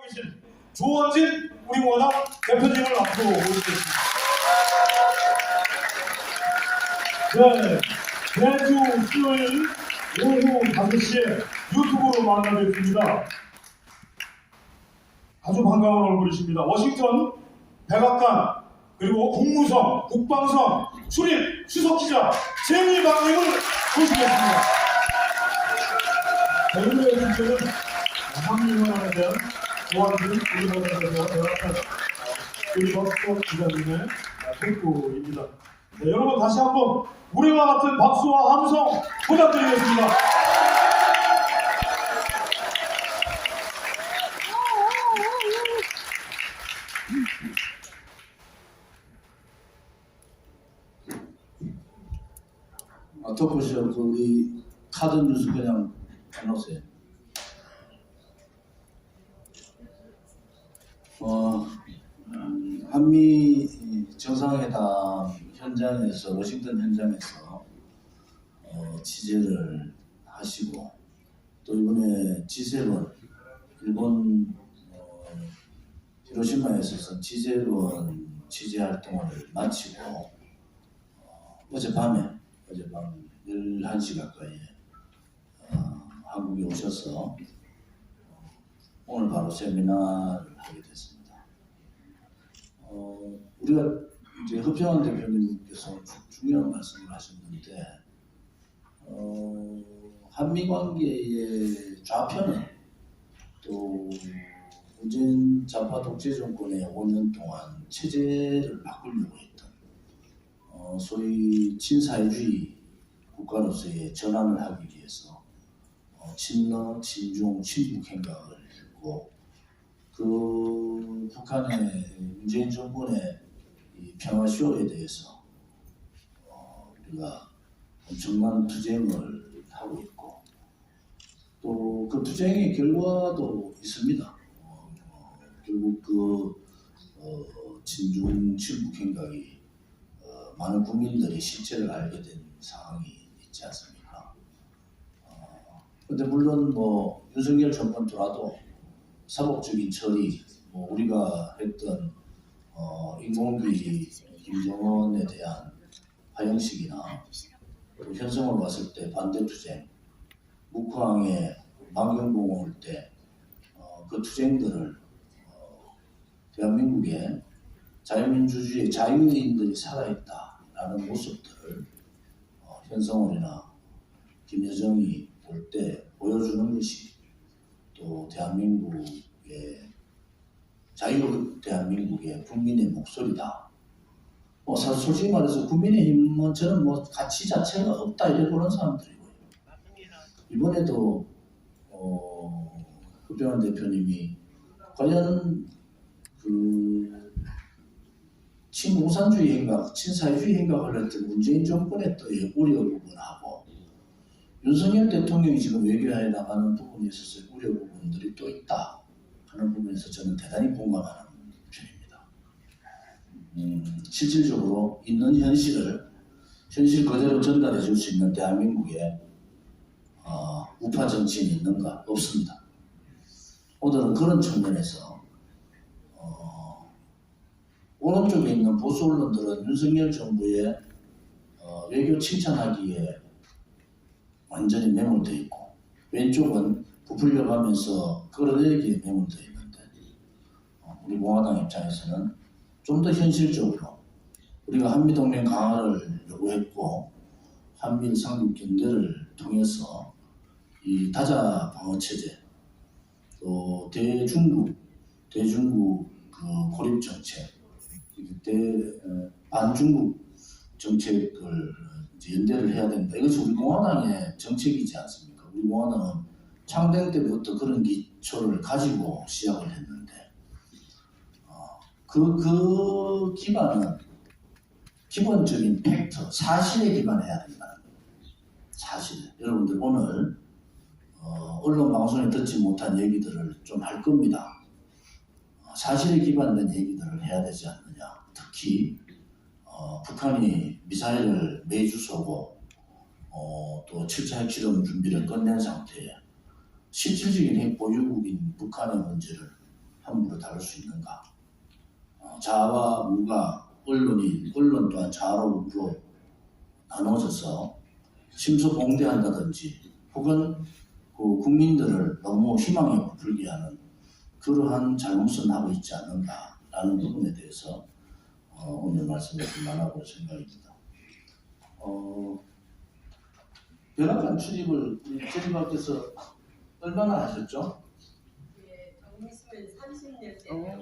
계신 조원진 우리 공화당 대표님을 앞으로 모시겠습니다. 네, 매주 수요일 오후 5시에 유튜브로 만나뵙습니다. 아주 반가운 얼굴이십니다. 워싱턴, 백악관, 그리고 국무성, 국방성, 출입, 수석기자, 재미방님을 모시겠습니다. 오늘의 주제는 한미연합에 대한 조원진 우리보다에 대한 그리고 기자님의 토크입니다. 네, 여러분 다시 한번 우리와 같은 박수와 함성 부탁드리겠습니다. 토크쇼 우리 카드 뉴스 그냥 해놓으세요. 한미 정상회담 현장에서 워싱턴 현장에서 취재를 하시고 또 이번에 G7 일본 히로시마에서 G7 취재 활동을 마치고 어젯밤 11시 가까이에 한국에 오셔서 오늘 바로 세미나를 하게 됐습니다. 우리가 이제 흡정한 대표님께서 중요한 말씀을 하셨는데 한미 관계의 좌표는 또 문재인 좌파 독재 정권의 5년 동안 체제를 바꾸려고 했던 소위 친사회주의 국가로서의 전환을 하기 위해서 친러, 친중, 친북 행각을 했고 그 북한의 문재인 정권의 이 평화쇼에 대해서 우리가 엄청난 투쟁을 하고 있고 또 그 투쟁의 결과도 있습니다. 결국 그 친중, 친북 행각이 많은 국민들이 실체를 알게 된 상황이 있지 않습니까? 근데 물론 뭐 윤석열 정권더라도 사법적인 처리, 뭐 우리가 했던 인공위 김정은에 대한 하형식이나 또 현성을 왔을 때 반대 투쟁, 묵황의 망경봉 올 때 그 투쟁들을 대한민국의 자유민주주의 자유인들이 살아있다라는 모습들을 현성월이나 김여정이 볼 때 보여주는 것이 또 대한민국의 대한민국의 국민의 목소리다. 사실 솔직히 말해서 국민의힘은 저는 가치 자체가 없다 이래 보는 사람들이고요. 이번에도 흡병한 대표님이 과연 그 친공산주의 행각, 친사회주의 행각을 했던 문재인 정권의 또 우려 부분하고 윤석열 대통령이 지금 외교하에 나가는 부분에 있어서 우려 부분들이 또 있다 하는 부분에서 저는 대단히 공감하는 편입니다. 실질적으로 있는 현실 그대로 전달해 줄 수 있는 대한민국에 우파 정치인이 있는가? 없습니다. 오늘은 그런 측면에서 오른쪽에 있는 보수 언론들은 윤석열 정부의 외교 칭찬하기에 완전히 매몰되어 있고 왼쪽은 부풀려 가면서 끌어내리기에 매몰되어 있는데 우리 공화당 입장에서는 좀 더 현실적으로 우리가 한미동맹 강화를 요구했고 한미일 상륙 경제를 통해서 이 다자 방어체제 또 대중국 그 고립 정책 반중국 정책을 이제 연대를 해야 된다. 이것이 우리 공화당의 정책이지 않습니까? 우리 공화당은 창당 때부터 그런 기초를 가지고 시작을 했는데 그 기반은 기본적인 팩트, 사실에 기반해야 된다는 거예요. 사실. 여러분들 오늘 언론 방송에 듣지 못한 얘기들을 좀 할 겁니다. 사실에 기반된 얘기들을 해야 되지 않느냐. 특히 북한이 미사일을 매주 쏘고 또 7차 핵실험 준비를 끝낸 상태에 실질적인 핵 보유국인 북한의 문제를 함부로 다룰 수 있는가? 자와 우가 언론 또한 좌로 우로 나눠져서 심수봉대한다든지 혹은 그 국민들을 너무 희망에 부풀게 하는 그러한 잘못은 하고 있지 않는가라는 부분에 대해서 오늘 말씀을 좀 나눠볼 생각입니다. 백악관 출입을 우리 제리박께서 얼마나 하셨죠? 예, 정리수면 30년 됐네요.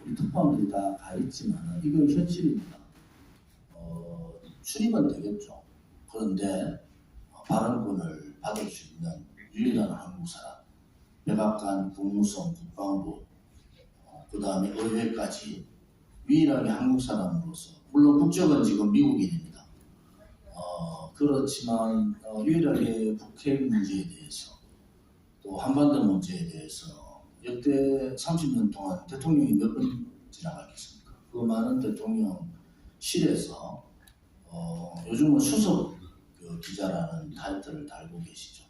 우리 특파원들이 다 가 있지만 이건 현실입니다. 출입은 되겠죠. 그런데 발언권을 받을 수 있는 유일한 한국 사람, 백악관, 국무성, 국방부, 그 다음에 의회까지 유일하게 한국 사람으로서, 물론 국적은 지금 미국인입니다. 그렇지만 유일하게 북핵 문제에 대해서 또 한반도 문제에 대해서 역대 30년 동안 대통령이 몇 번 지나갔겠습니까? 그 많은 대통령실에서 요즘은 수석 기자라는 타이틀을 달고 계시죠.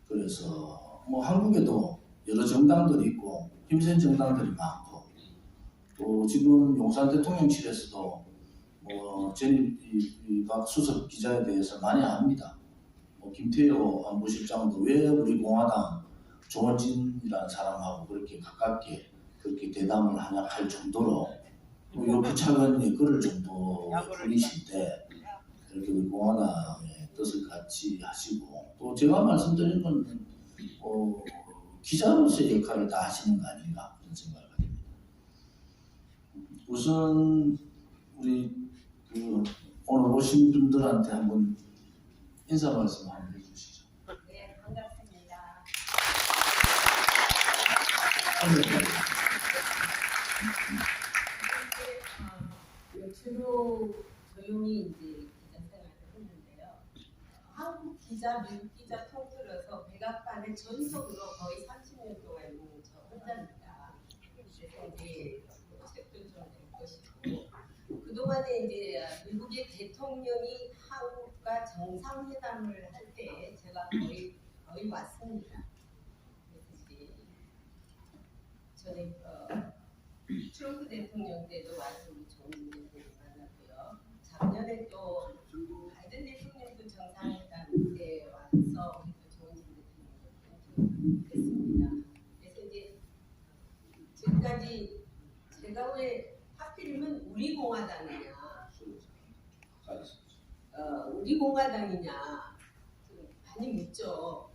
그래서 뭐 한국에도 여러 정당들이 있고 힘센 정당들이 많고 또 지금 용산 대통령실에서도 제니박 수석 기자에 대해서 많이 압니다. 김태효 안보실장도 왜 우리 공화당 조원진이라는 사람하고 그렇게 가깝게 그렇게 대담을 하냐 할 정도로 옆에 차관이 그럴 정도의 분이신데 이렇게 우리 공화당의 뜻을 같이 하시고 또 제가 말씀드린 건 기자로서의 역할을 다 하시는 거 아닌가 그런 생각을 합니다. 우선 우리 오늘 오신 분들한테 한번 인사 말씀 한번 해주시죠. 네, 반갑습니다. 주로 조용히 이제 기자 생활을 했는데요. 한국 기자, 미국 기자 통틀어서 백악관에 전속으로 거의 30년 동안 있는 저 혼자입니다. 그래서 이제 책도 좀 읽고 싶고 그동안에 이제 미국의 대통령이 한국과 정상회담을 할 때 제가 거의 왔습니다. 그래서 이제 전에 트럼프 대통령 때도 와서 우리 좋은 대통령 만났고요. 작년에 또 바이든 대통령도 정상회담 때 와서 우리 또 좋은 대통령 했습니다. 그래서 이제 지금까지 제가 왜 하필이면 우리 공화당이냐, 우리 공화당이냐 많이 묻죠.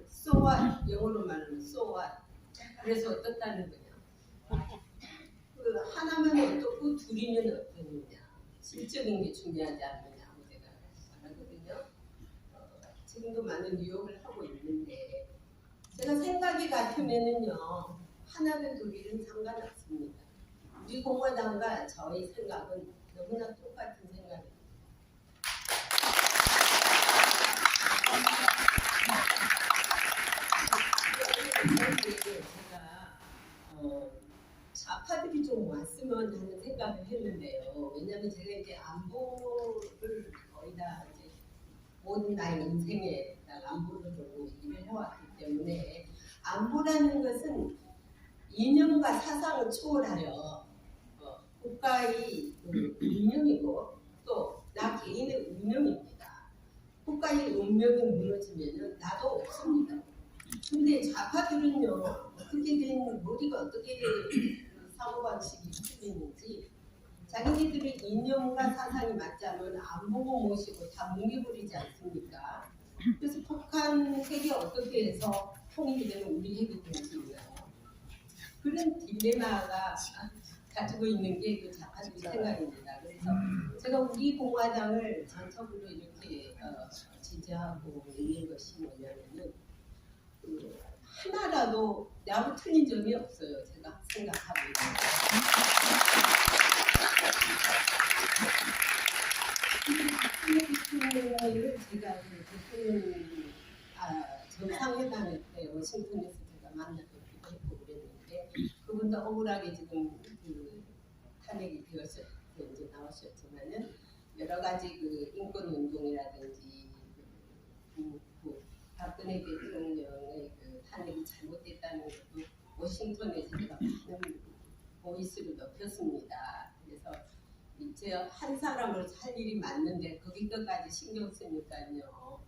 So what? 영어로 말하면 so what? 그래서 어떻다는 거냐? 그 하나면 어떻고 둘이면 어떠느냐? 실적인 게 중요하지 않느냐고 제가 말하거든요. 지금도 많은 뉴욕을 하고 있는데 제가 생각이 같으면은요 하나는 둘이는 상관없습니다. 우리 공화당과 저희 생각은 너무나 똑같은 생각입니다. 제가 좌파들이 좀 왔으면 하는 생각을 했는데요. 왜냐하면 제가 이제 안보를 거의 다 이제 온 나의 인생에 안보를 보고 일을 해왔기 때문에 안보라는 것은 이념과 사상을 초월하여 국가의 운명이고 또 나 개인의 운명입니다. 국가의 운명이 무너지면 나도 없습니다. 근데 좌파들은요 어떻게 된 머리가 어떻게 사고방식이 틀리는지 자기네들의 이념과 사상이 맞자면 안 보고 모시고 다 뭉개버리지 않습니까? 그래서 북한 핵이 어떻게 해서 통일이 되면 우리 핵이 되는지요. 그런 딜레마가 가지고 있는 게 그 좌파들 생각입니다. 그래서 제가 우리 공화당을 전적으로 이렇게 지지하고 있는 것이 뭐냐면은 하나라도 나하고 틀린 점이 없어요. 제가 생각하고 있는 대통령을 제가 정상회담 때 워싱턴에서 제가 만나기도 했고 그랬는데 그분도 억울하게 지금 탄핵이 되어서 이제 나오셨지만은 여러 가지 인권 운동이라든지 그 박근혜 대통령의 그 탄핵이 잘못됐다는 것도 워싱턴에서 제가 많은 보이스를 높였습니다. 그래서 이제 한 사람을 살 일이 많는데 거기 것까지 신경 쓰니까요.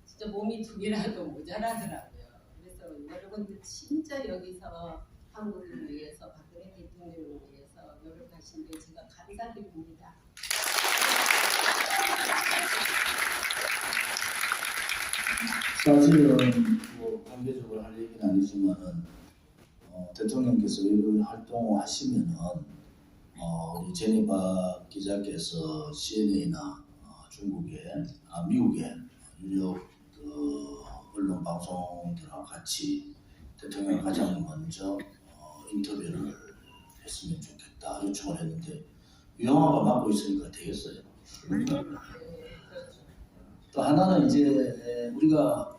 진짜 몸이 두 개라도 모자라더라고요. 그래서 여러분들 진짜 여기서 한국을 위해서 박근혜 대통령을 위해서 노력하신 데 제가 감사드립니다. 사실은 뭐 관계적으로 할 얘기는 아니지만은 대통령께서 외부 활동을 하시면은 우리 제니바 기자께서 CNA나 중국의 미국의 유력 그 언론 방송들하고 같이 대통령 가장 먼저 인터뷰를 했으면 좋겠다 요청을 했는데 유영아가 맡고 있으니까 되겠어요. 또 하나는 이제 우리가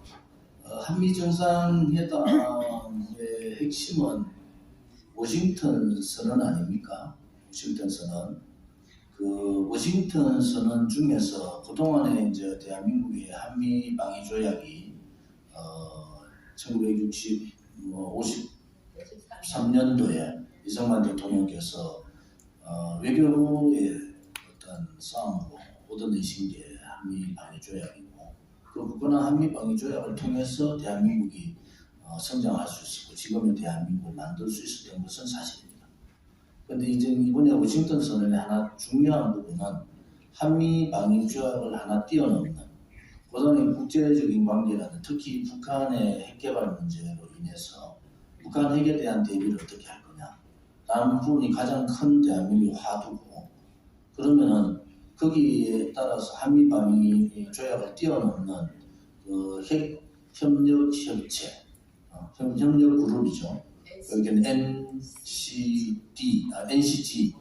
한미 정상회담의 핵심은 워싱턴 선언 아닙니까? 워싱턴 선언. 그 워싱턴 선언 중에서 그동안에 이제 대한민국의 한미 방위 조약이 1953년도에 이승만 대통령께서 외교부의 어떤 싸움으로 얻어내신 게 한미 방위 조약이고 그 굳건한 한미 방위 조약을 통해서 대한민국이 성장할 수 있었고 지금의 대한민국을 만들 수 있었던 것은 사실입니다. 그런데 이제 이번에 워싱턴 선언의 하나 중요한 부분은 한미 방위 조약을 하나 뛰어넘는 그다음에 국제적인 관계라는 특히 북한의 핵개발 문제로 인해서 북한 핵에 대한 대비를 어떻게 할 거냐 라는 부분이 가장 큰 대한민국의 화두고 그러면은 거기에 따라서 한미 방위 조약을 뛰어넘는 그 핵 협력 협체, 협력 그룹이죠. 여기는 NCG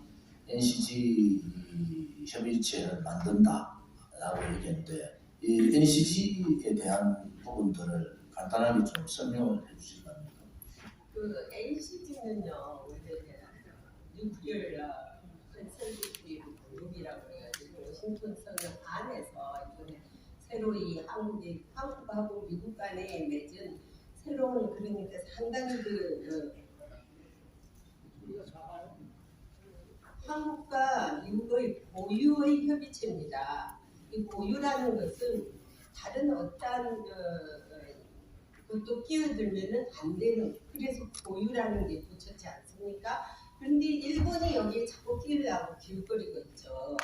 협의체를 만든다라고 얘기했는데 이 NCG에 대한 부분들을 간단하게 좀 설명을 해주시기 바랍니다. 그 NCG는요 원래 뉴클리어 컨설티브 그룹이라고 해가지고 워싱턴 선언 안에서 이번에 새로이 한국하고 미국 간에 맺은 새로운 그러니까 상당히 한국과 미국의 고유의 협의체입니다. 이 고유라는 것은 다른 어떠한 것도 끼어들면은 안 되는 그래서 고유라는 게 붙였지 않습니까? 그런데 일본이 여기에 자꾸 끼우려고 기웃거리고 있죠.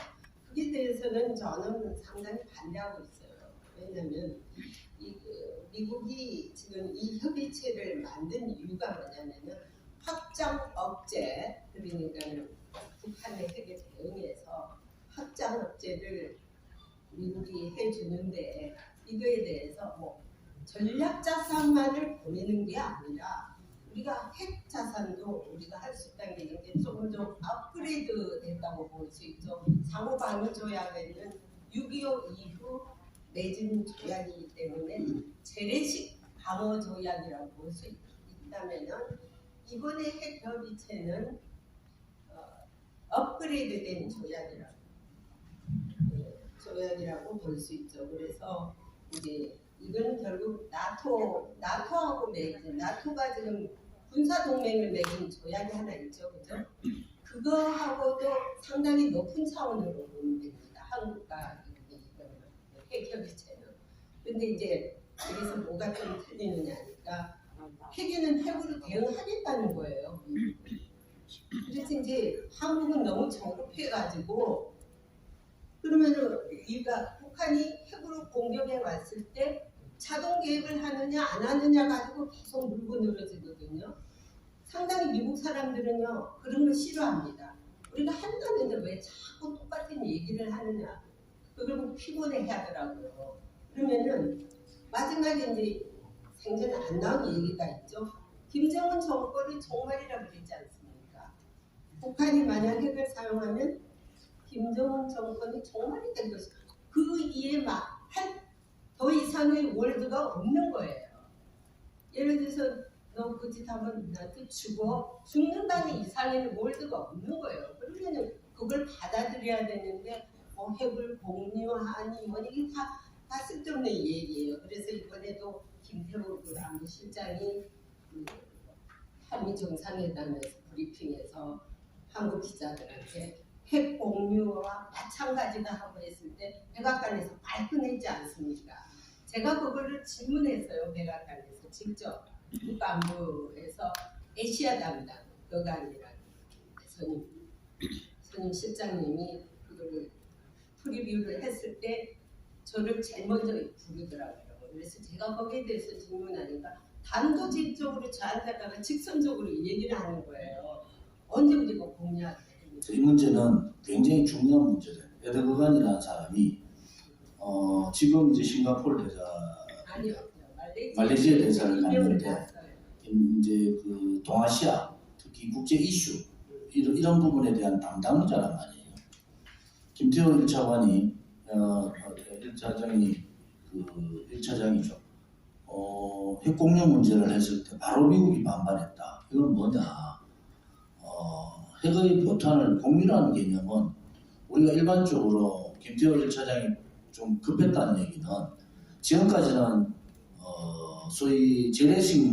그에 대해서는 저는 상당히 반대하고 있어요. 왜냐하면 미국이 지금 이 협의체를 만든 이유가 뭐냐면은 확장 억제 그러니까 북한의 핵에 대응해서 확장 억제를 미국이 해주는데 이거에 대해서 뭐 전략 자산만을 보내는 게 아니라 우리가 핵 자산도 우리가 할 수 있다는 게 이제 조금 더 업그레이드 됐다고 볼 수 있죠. 상호 방위 조약에는 6.25 이후 맺은 조약이기 때문에 재래식 방어 조약이라고 볼 수 있다면은 이번에 핵 협의체는 업그레이드된 조약이라고 볼 수 있죠. 그래서 이제 이건 결국 나토하고 맺은 나토가 지금 군사 동맹을 맺은 조약이 하나 있죠, 그죠? 그거하고도 상당히 높은 차원으로 보면 됩니다. 한국과 핵 협의체는. 근데 이제 그래서 뭐가 좀 틀리느냐니까 핵에는 핵으로 대응하겠다는 거예요. 그래서 이제 한국은 너무 저급해가지고 그러면은 이가 북한이 핵으로 공격해 왔을 때 자동 개입을 하느냐 안 하느냐 가지고 계속 물고 늘어지거든요. 상당히 미국 사람들은요 그런 걸 싫어합니다. 우리가 한다는데 왜 자꾸 똑같은 얘기를 하느냐. 그리고 피곤해 하더라고요. 그러면은 마지막에 이제 생전에 안 나온 얘기가 있죠. 김정은 정권이 정말이라고 그랬지 않습니까? 북한이 만약 핵을 사용하면 김정은 정권이 정말이 된 것이다. 그 이에 막 더 이상의 월드가 없는 거예요. 예를 들어서 너 그 짓 하면 나한테 죽는다는 이상의 월드가 없는 거예요. 그러면 그걸 받아들여야 되는데 핵을 공유하니 뭐 이게 다 다 쓸데없는 얘기예요. 그래서 이번에도 김태우 안보실장이 한미 정상회담에서 브리핑에서 한국 기자들한테 핵 공유와 마찬가지다 하고 했을 때 백악관에서 발끈했지 않습니까? 제가 그거를 질문했어요. 백악관에서 직접 국가안보에서 아시아 담당 여관이라는 선임 실장님이 그거를 프리뷰를 했을 때 저를 제일 먼저 부르더라고요. 그래서 제가 거기에 대해서 질문하니까 단도직입적으로 저한테다가 직선적으로 얘기를 하는 거예요. 언제 우리가 공유하게 이 문제는 굉장히 중요한 문제예요. 에르도간이라는 사람이 지금 이제 싱가포르 대사, 아니요. 말레이시아 대사를 갔는데 갔어요. 이제 그 동아시아 특히 국제 이슈 이런 부분에 대한 담당자란 말이에요. 김태호 1차관이 1차장이 그 1차장이죠. 핵 공유 문제를 했을 때 바로 미국이 반발했다. 이건 뭐냐? 핵의 포탄을 공유라는 개념은 우리가 일반적으로 김태호 1차장이 좀 급했다는 얘기는 지금까지는 소위 재래식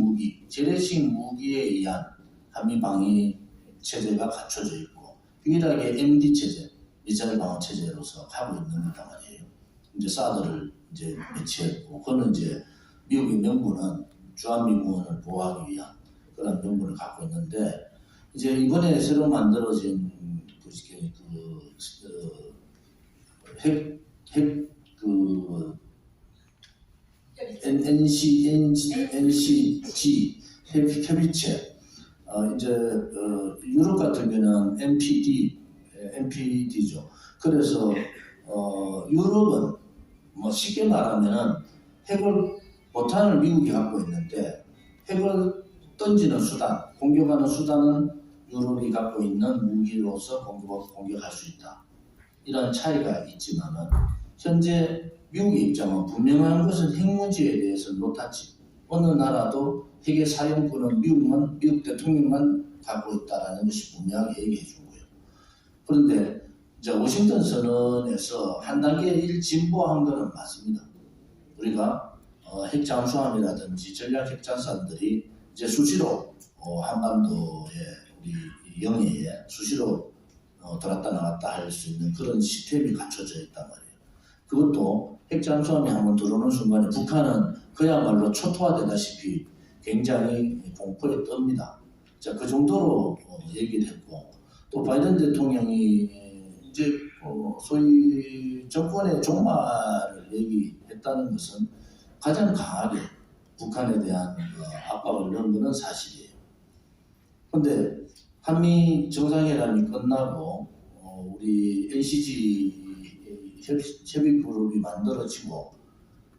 무기에 의한 한미 방위 체제가 갖춰져 있고 유일하게 MD 체제, 미사일 방어 체제로서 하고 있는 거단 말이에요. 이제 사드를 이제 배치했고, 그거는 이제 미국의 명분은 주한미군을 보호하기 위한 그런 명분을 갖고 있는데, 이제 이번에 새로 만들어진 NCG 협의체, 이제 유럽 같은 경우는 NPD죠. 그래서 유럽은 뭐 쉽게 말하면은 포탄을 미국이 갖고 있는데 핵을 던지는 수단, 공격하는 수단은 유럽이 갖고 있는 무기로서 공격할 수 있다. 이런 차이가 있지만은 현재 미국의 입장은 분명한 것은 핵 문제에 대해서는 노타치. 어느 나라도 핵의 사용권은 미국 대통령만 갖고 있다라는 것이 분명하게 얘기해 준 거예요. 그런데 이제 워싱턴 선언에서 한 단계 진보한 것은 맞습니다. 우리가 핵 잠수함이라든지 전략 핵 잔산들이 이제 수시로 한반도의 우리 영해에 수시로 들었다 나갔다 할 수 있는 그런 시스템이 갖춰져 있단 말이에요. 그것도 핵 잠수함이 한번 들어오는 순간에 북한은 그야말로 초토화되다시피 굉장히 공포에 떱니다. 자, 그 정도로 얘기를 했고, 또 바이든 대통령이 이제 소위 정권의 종말을 얘기했다는 것은 가장 강하게 북한에 대한 압박을 넣은 것은 사실이에요. 그런데 한미 정상회담이 끝나고 우리 NCG 협의그룹이 만들어지고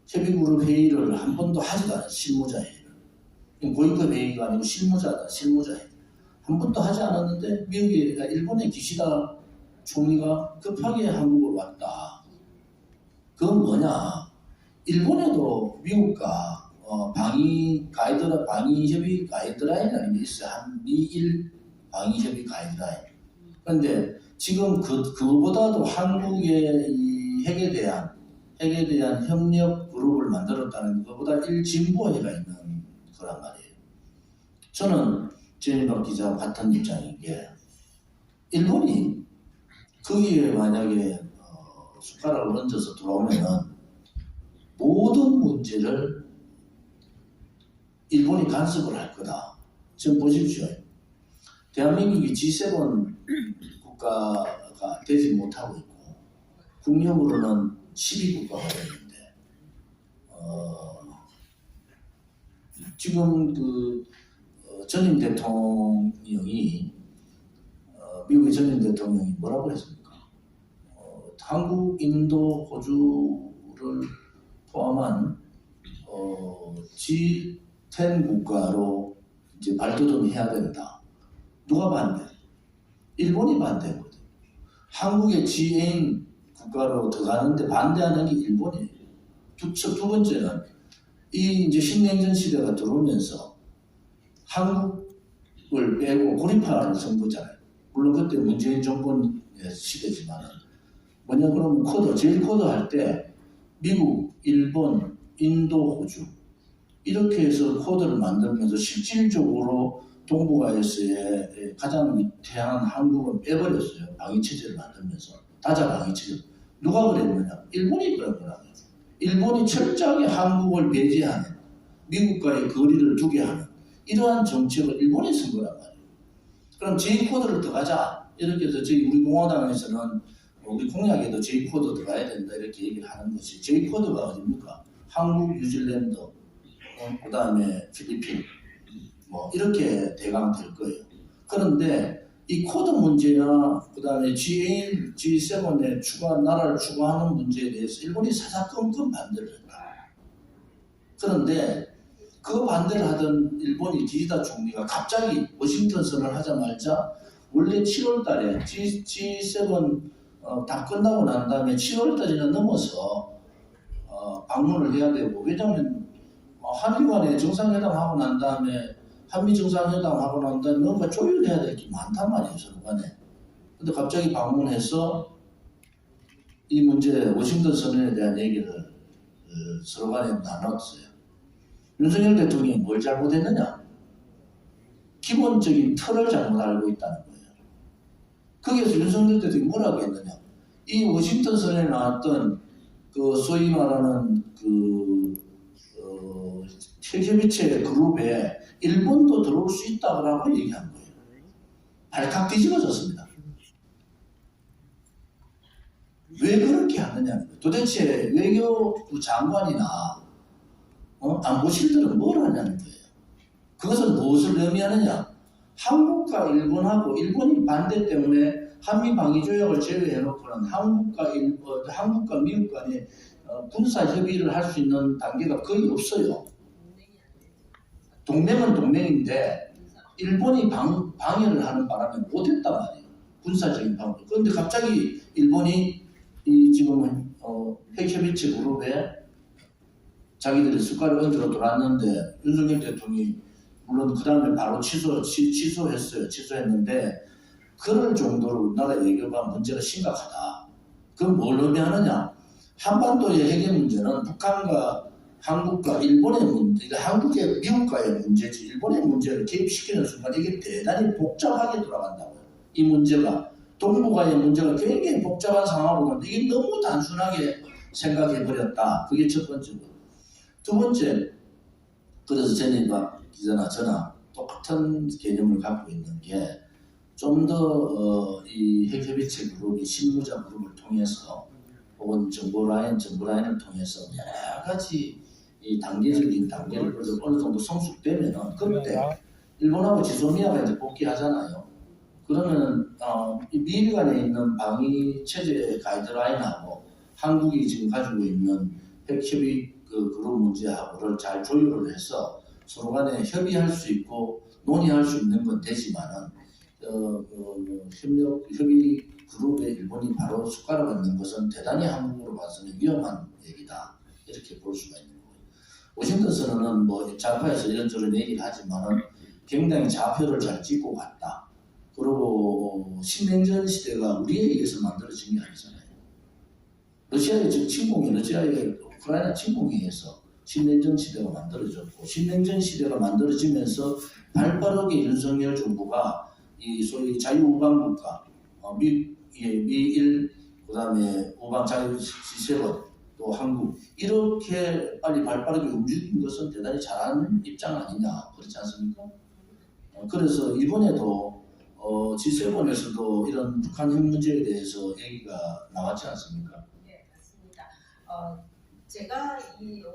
협의그룹 회의를 한 번도 하지도 않아요. 실무자 회의를. 고위급 회의가 아니고 실무자 회의. 한 번도 하지 않았는데 일본의 기시다 총리가 급하게 한국으로 왔다. 그건 뭐냐? 일본에도 미국과 방위 협의 가이드라인이라는 게 있어요. 한미일 방위 협의 가이드라인. 그런데 지금 그거보다도 한국의 이 핵에 대한 협력 그룹을 만들었다는 것보다 일진보회가 있는 거란 말이에요. 저는 전인박 기자와 같은 입장인 게 일본이 거기에 만약에 숟가락을 얹어서 들어오면은 모든 문제를 일본이 간섭을 할 거다. 지금 보십시오. 대한민국이 G7 국가가 되지 못하고 있고 국력으로는 12국가가 되는데 지금 전임 대통령이 미국의 전임 대통령이 뭐라고 했습니까? 한국, 인도, 호주를 포함한 G10 국가로 이제 발돋움해야 된다. 누가 반대? 일본이 반대거든. 한국의 G8 국가로 들어가는데 반대하는 게 일본이에요. 두 번째는 이 이제 신냉전 시대가 들어오면서 한국을 빼고 고립화를 선보잖아요. 물론 그때 문재인 정권의 시대지만은 뭐냐 그러면 제일 코드 할 때 미국, 일본, 인도, 호주 이렇게 해서 코드를 만들면서 실질적으로 동북아에서의 가장 위태한 한국은 빼버렸어요. 방위체제를 만들면서. 다자 방위체제. 누가 그랬느냐? 일본이 그런 거라고요. 일본이 철저하게 한국을 배제하는, 미국과의 거리를 두게 하는 이러한 정책을 일본이 쓴 거란 말이에요. 그럼 J코드를 더가자. 이렇게 해서 저희 우리 공화당에서는 우리 공약에도 J코드 들어가야 된다 이렇게 얘기를 하는 것이, J코드가 어딥니까? 한국, 뉴질랜드, 그 다음에 필리핀 뭐 이렇게 대강 될 거예요. 그런데 이 코드 문제나 그 다음에 G8, G7에 나라를 추가하는 문제에 대해서 일본이 사사건건 반대를 했다. 그런데 그 반대를 하던 일본이 기시다 총리가 갑자기 워싱턴 선언을 하자마자 원래 7월 달에 G7 다 끝나고 난 다음에 7월 달이나 넘어서 방문을 해야 되고, 왜냐하면 한일 간에 정상회담 하고 난 다음에 한미 정상회담 하고 난 다음에 뭔가 조율해야 될 게 많단 말이에요, 서로 간에. 근데 갑자기 방문해서 이 문제 워싱턴 선언에 대한 얘기를 서로 간에 나눴어요. 윤석열 대통령이 뭘 잘못했느냐? 기본적인 틀을 잘못 알고 있다는 거예요. 거기에서 윤석열 대통령이 뭐라고 했느냐? 이 워싱턴 선언에 나왔던 그 소위 말하는 그 헬케비체 그룹에 일본도 들어올 수 있다고 얘기한 거예요. 발칵 뒤집어졌습니다. 왜 그렇게 하느냐는 거예요. 도대체 외교부 장관이나 안보실들은 뭘 하냐는 거예요. 그것은 무엇을 의미하느냐? 한국과 일본하고, 일본이 반대 때문에 한미 방위 조약을 제외해놓고는 한국과 미국 간에 군사 협의를 할 수 있는 단계가 거의 없어요. 동맹은 동맹인데 일본이 방해를 하는 바람에 못했단 말이에요. 군사적인 방어. 그런데 갑자기 일본이 이 지금 핵협의체 그룹에 자기들이 숟가락 얹으러 들어왔는데, 윤석열 대통령이 물론 그 다음에 바로 취소했어요. 취소했는데 그럴 정도로 우리나라 외교가 문제가 심각하다. 그럼 뭘 의미하느냐? 한반도의 핵의 문제는 북한과 한국과 일본의 문제, 한국의 미국과의 문제지, 일본의 문제를 개입시키는 순간 이게 대단히 복잡하게 돌아간다고요. 이 문제가 동북아의 문제가 굉장히 복잡한 상황으로 가는데 이게 너무 단순하게 생각해버렸다. 그게 첫 번째고. 두 번째, 그래서 제니가 기자나 저나 똑같은 개념을 갖고 있는 게, 좀 더 이 핵협의체 그룹이 실무자 그룹을 통해서 혹은 정보 라인을 통해서 여러 가지 이 단계를 어느 정도 성숙되면은 그때 일본하고 지소미아가 이제 복귀하잖아요. 그러면은 이 미일 간에 있는 방위 체제 가이드라인하고 한국이 지금 가지고 있는 핵협의 그룹 문제하고를 잘 조율을 해서 서로 간에 협의할 수 있고 논의할 수 있는 건 되지만은 협의 그룹에 일본이 바로 숟가락 얹는 것은 대단히 한국으로 봐서는 위험한 얘기다. 이렇게 볼 수가 있는 거예요. 워싱턴 선언은 뭐 좌파에서 이런저런 얘기를 하지만은 굉장히 좌표를 잘 찍고 갔다. 그리고 신냉전 시대가 우리에 의해서 만들어진 게 아니잖아요. 러시아의 우크라이나 침공에 의해서 신냉전 시대가 만들어졌고, 신냉전 시대가 만들어지면서 발빠르게 윤석열 정부가 이 소위 자유우방국가, 미일, 그 다음에 우방 자유 G7, 또 한국, 이렇게 빨리 발빠르게 움직인 것은 대단히 잘하는 입장 아니냐, 그렇지 않습니까? 그래서 이번에도 G7에서도 이런 북한 핵 문제에 대해서 얘기가 나왔지 않습니까? 네, 맞습니다. 제가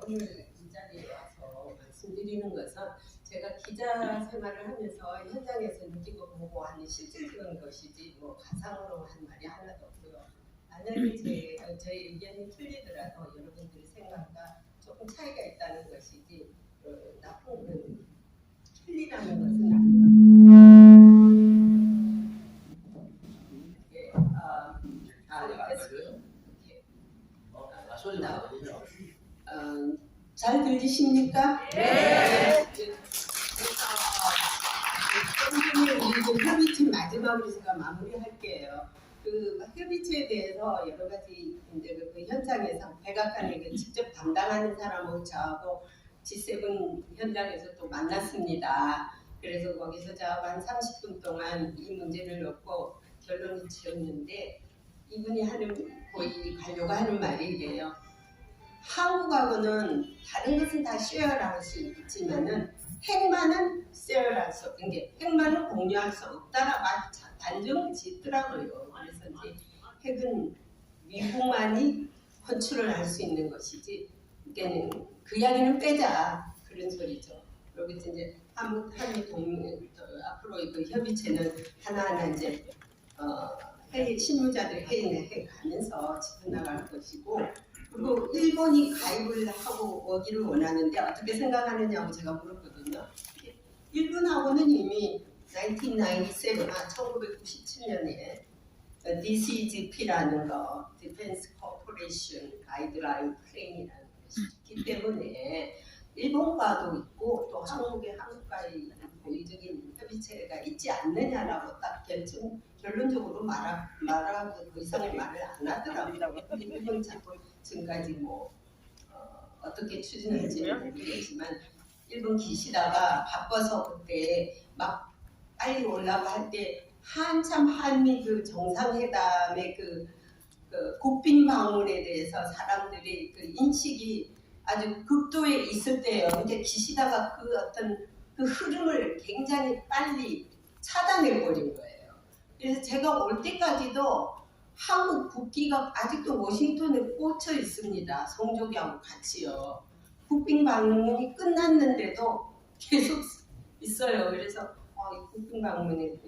오늘 이 자리에 와서 말씀드리는 것은, 제가 기자 생활을 하면서 현장에서 느끼고 보고 하는 실질적인 것이지 뭐 가상으로 한 말이 하나도 없고요. 만약에 저희 의견이 틀리더라도 여러분들의 생각과 조금 차이가 있다는 것이지 나쁜 틀리라는 것은 아니고요. 잘 들리십니까? 네. 그래서 협의팀 마지막으로 제가 마무리할게요. 그 협의체에 대해서 여러 가지 이제 그 현장에서 백악관에 그 직접 담당하는 사람하고 저하고 G7 현장에서 또 만났습니다. 그래서 거기서 저하고 한 30분 동안 이 문제를 놓고 결론을 지었는데 이분이 거의 가려고 하는 말이 이래요. 한국하고는 다른 것은 다 쉐어를 할 수 있지만은 핵만은 쉐어를 할 수 없는 게 핵만은 공유할 수 없다라고 단정을 짓더라고요. 그래서 이제 핵은 미국만이 컨트롤할 수 있는 것이지 이게는 그 이야기는 빼자 그런 소리죠. 그리고 이제 한미 동맹 앞으로 그 협의체는 하나하나 이제 회의 실무자들 회의에 가면서 지켜나갈 것이고 그리고 일본이 가입을 하고 오기를 원하는데 어떻게 생각하느냐고 제가 물었거든요. 일본하고는 이미 1997년에 DCGP라는 거, Defense Cooperation Guideline Plan이라는 것이 있기 때문에 일본과도 있고 또 한국과의 고의적인 협의체가 있지 않느냐라고 딱 결론적으로 말하고 그 이상의 말을 안 하더라고요. 일본 지금까지 어떻게 추진할지는 모르겠지만 일본 기시다가 바빠서 그때 막 빨리 올라가 할 때 한참 한미 그 정상회담의 그 국빈 방문에 대해서 사람들이 그 인식이 아주 극도에 있을 때예요. 근데 기시다가 그 어떤 그 흐름을 굉장히 빨리 차단해 버린 거예요. 그래서 제가 올 때까지도 한국 국기가 아직도 워싱턴에 꽂혀 있습니다. 성조기하고 같이요. 국빈 방문이 끝났는데도 계속 있어요. 그래서 이 국빈 방문의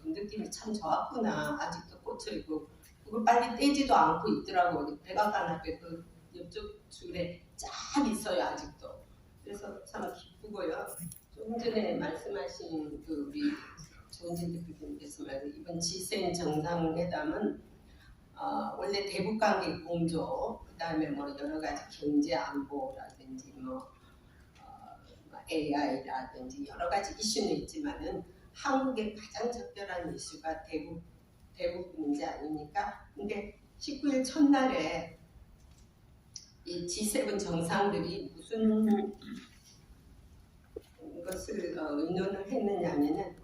느낌이 참 좋았구나. 아직도 꽂혀 있고 그걸 빨리 떼지도 않고 있더라고요. 백악관 앞에 그 옆쪽 줄에 쫙 있어요. 아직도. 그래서 참 기쁘고요. 조금 전에 말씀하신 그 우리 조은진 대표님께서 말한 이번 G7 정상회담은 원래 대북관계 공조, 그다음에 여러 가지 경제 안보라든지 AI라든지 여러 가지 이슈는 있지만은 한국의 가장 적절한 이슈가 대북 문제 아닙니까? 근데 19일 첫날에 이 G7 정상들이 무슨 것을 의논을 했느냐면은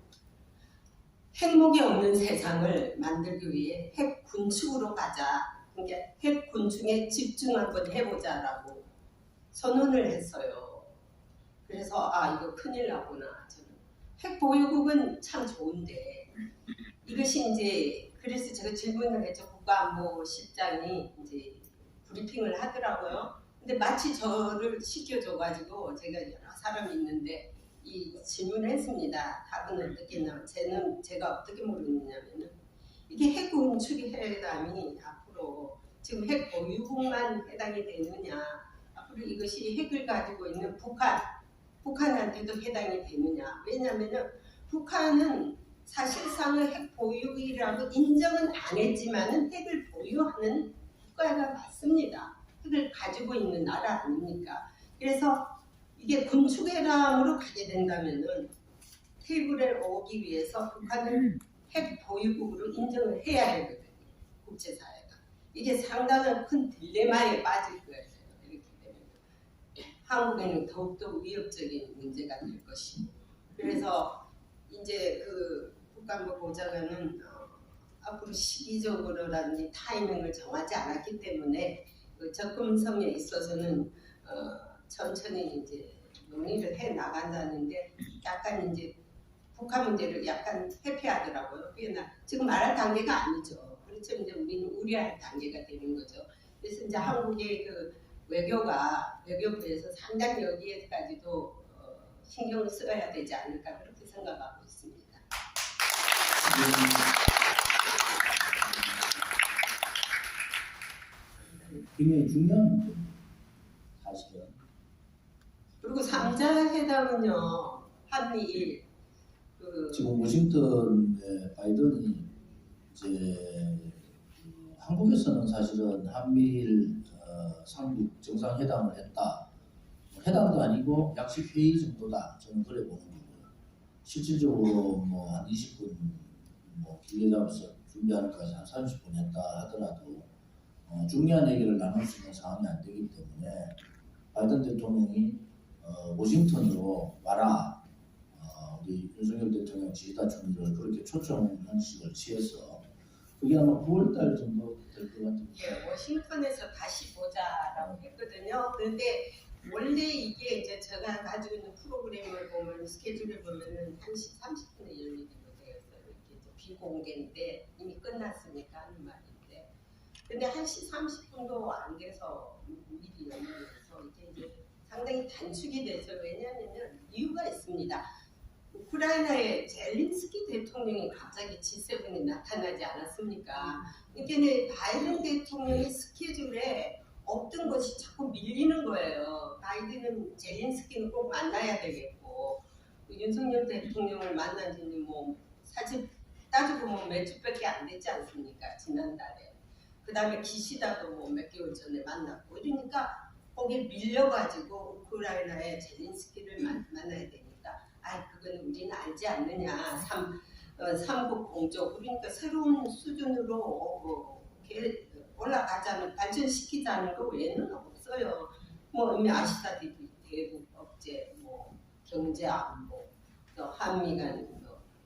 핵무기 없는 세상을 만들기 위해 핵 군축으로 가자. 그러니까 핵 군축에 집중 한번 해보자라고 선언을 했어요. 그래서 이거 큰일 나구나. 저는 핵 보유국은 참 좋은데 이것이 이제 그래서 제가 질문을 했죠. 국가안보실장이 이제 브리핑을 하더라고요. 근데 마치 저를 시켜줘가지고 제가 여러 사람이 있는데 이 질문을 했습니다. 답은 어떻게 나와? 제가 어떻게 모르느냐면은 이게 핵 군축 회담이 앞으로 지금 핵 보유국만 해당이 되느냐? 앞으로 이것이 핵을 가지고 있는 북한한테도 해당이 되느냐? 왜냐하면은 북한은 사실상은 핵 보유국이라고 인정은 안 했지만은 핵을 보유하는 국가가 맞습니다. 핵을 가지고 있는 나라 아닙니까? 그래서 이게 군축회담으로 가게 된다면은 테이블에 오기 위해서 북한을 핵 보유국으로 인정을 해야 되거든요. 국제사회가. 이게 상당한 큰 딜레마에 빠질 거예요. 이렇게 되면 한국에는 더욱더 위협적인 문제가 될 것이고 그래서 이제 그 국가안보 보좌관은 앞으로 시기적으로라든지 타이밍을 정하지 않았기 때문에 그 접근성에 있어서는 천천히 이제 논의를 해 나간다는데 약간 이제 북한 문제를 약간 회피하더라고요. 지금 말할 단계가 아니죠. 그렇죠. 이제 우리는 우려할 단계가 되는 거죠. 그래서 이제 한국의 그 외교부에서 상당히 여기에까지도 신경을 써야 되지 않을까 그렇게 생각하고 있습니다. 굉장히 중요한 문제입니다. 사실은. 그리고 3자 회담은요. 한미일 지금 워싱턴에 바이든이 이제 한국에서는 사실은 한미일 상륙 정상회담을 했다. 회담도 아니고 약식 회의 정도다. 저는 그래 보는 거고요. 실질적으로 한 20분 길게 잡아서 준비하는 것까지 한 30분 했다 하더라도 중요한 얘기를 나눌 수 있는 상황이 안 되기 때문에 바이든 대통령이 워싱턴으로 와라 우리 윤석열 대통령 지지자 총리를 그렇게 초청 형식을 취해서 그게 아마 9월달 정도 될 것 같은데. 예, 워싱턴에서 다시 보자라고 했거든요. 그런데 원래 이게 이제 제가 가지고 있는 프로그램을 보면 스케줄을 보면은 1시 30분에 열리기로 되었어요. 이게 이제 비공개인데 이미 끝났으니까 하는 말인데. 근데 1시 30분도 안 돼서 미리 연락해서 이게 이제 상당히 단축이 돼서 왜냐하면 이유가 있습니다. 우크라이나의 젤린스키 대통령이 갑자기 G7에 나타나지 않았습니까? 그러니까 바이든 대통령의 스케줄에 없던 것이 자꾸 밀리는 거예요. 바이든은 젤린스키는 꼭 만나야 되겠고 윤석열 대통령을 만난 지는 뭐 사실 따지고 뭐 몇 주밖에 안 됐지 않습니까? 지난달에. 그 다음에 기시다도 뭐 몇 개월 전에 만났고 이러니까 거기에 밀려가지고 우크라이나의 젤린스키를 만나야 되니까 그건 우리는 알지 않느냐. 삼국 공조 그러니까 새로운 수준으로 올라가자는 발전시키자는 거 외에는 없어요. 뭐 이미 아시다시피 대북 억제, 뭐 경제 안보, 또 한미 간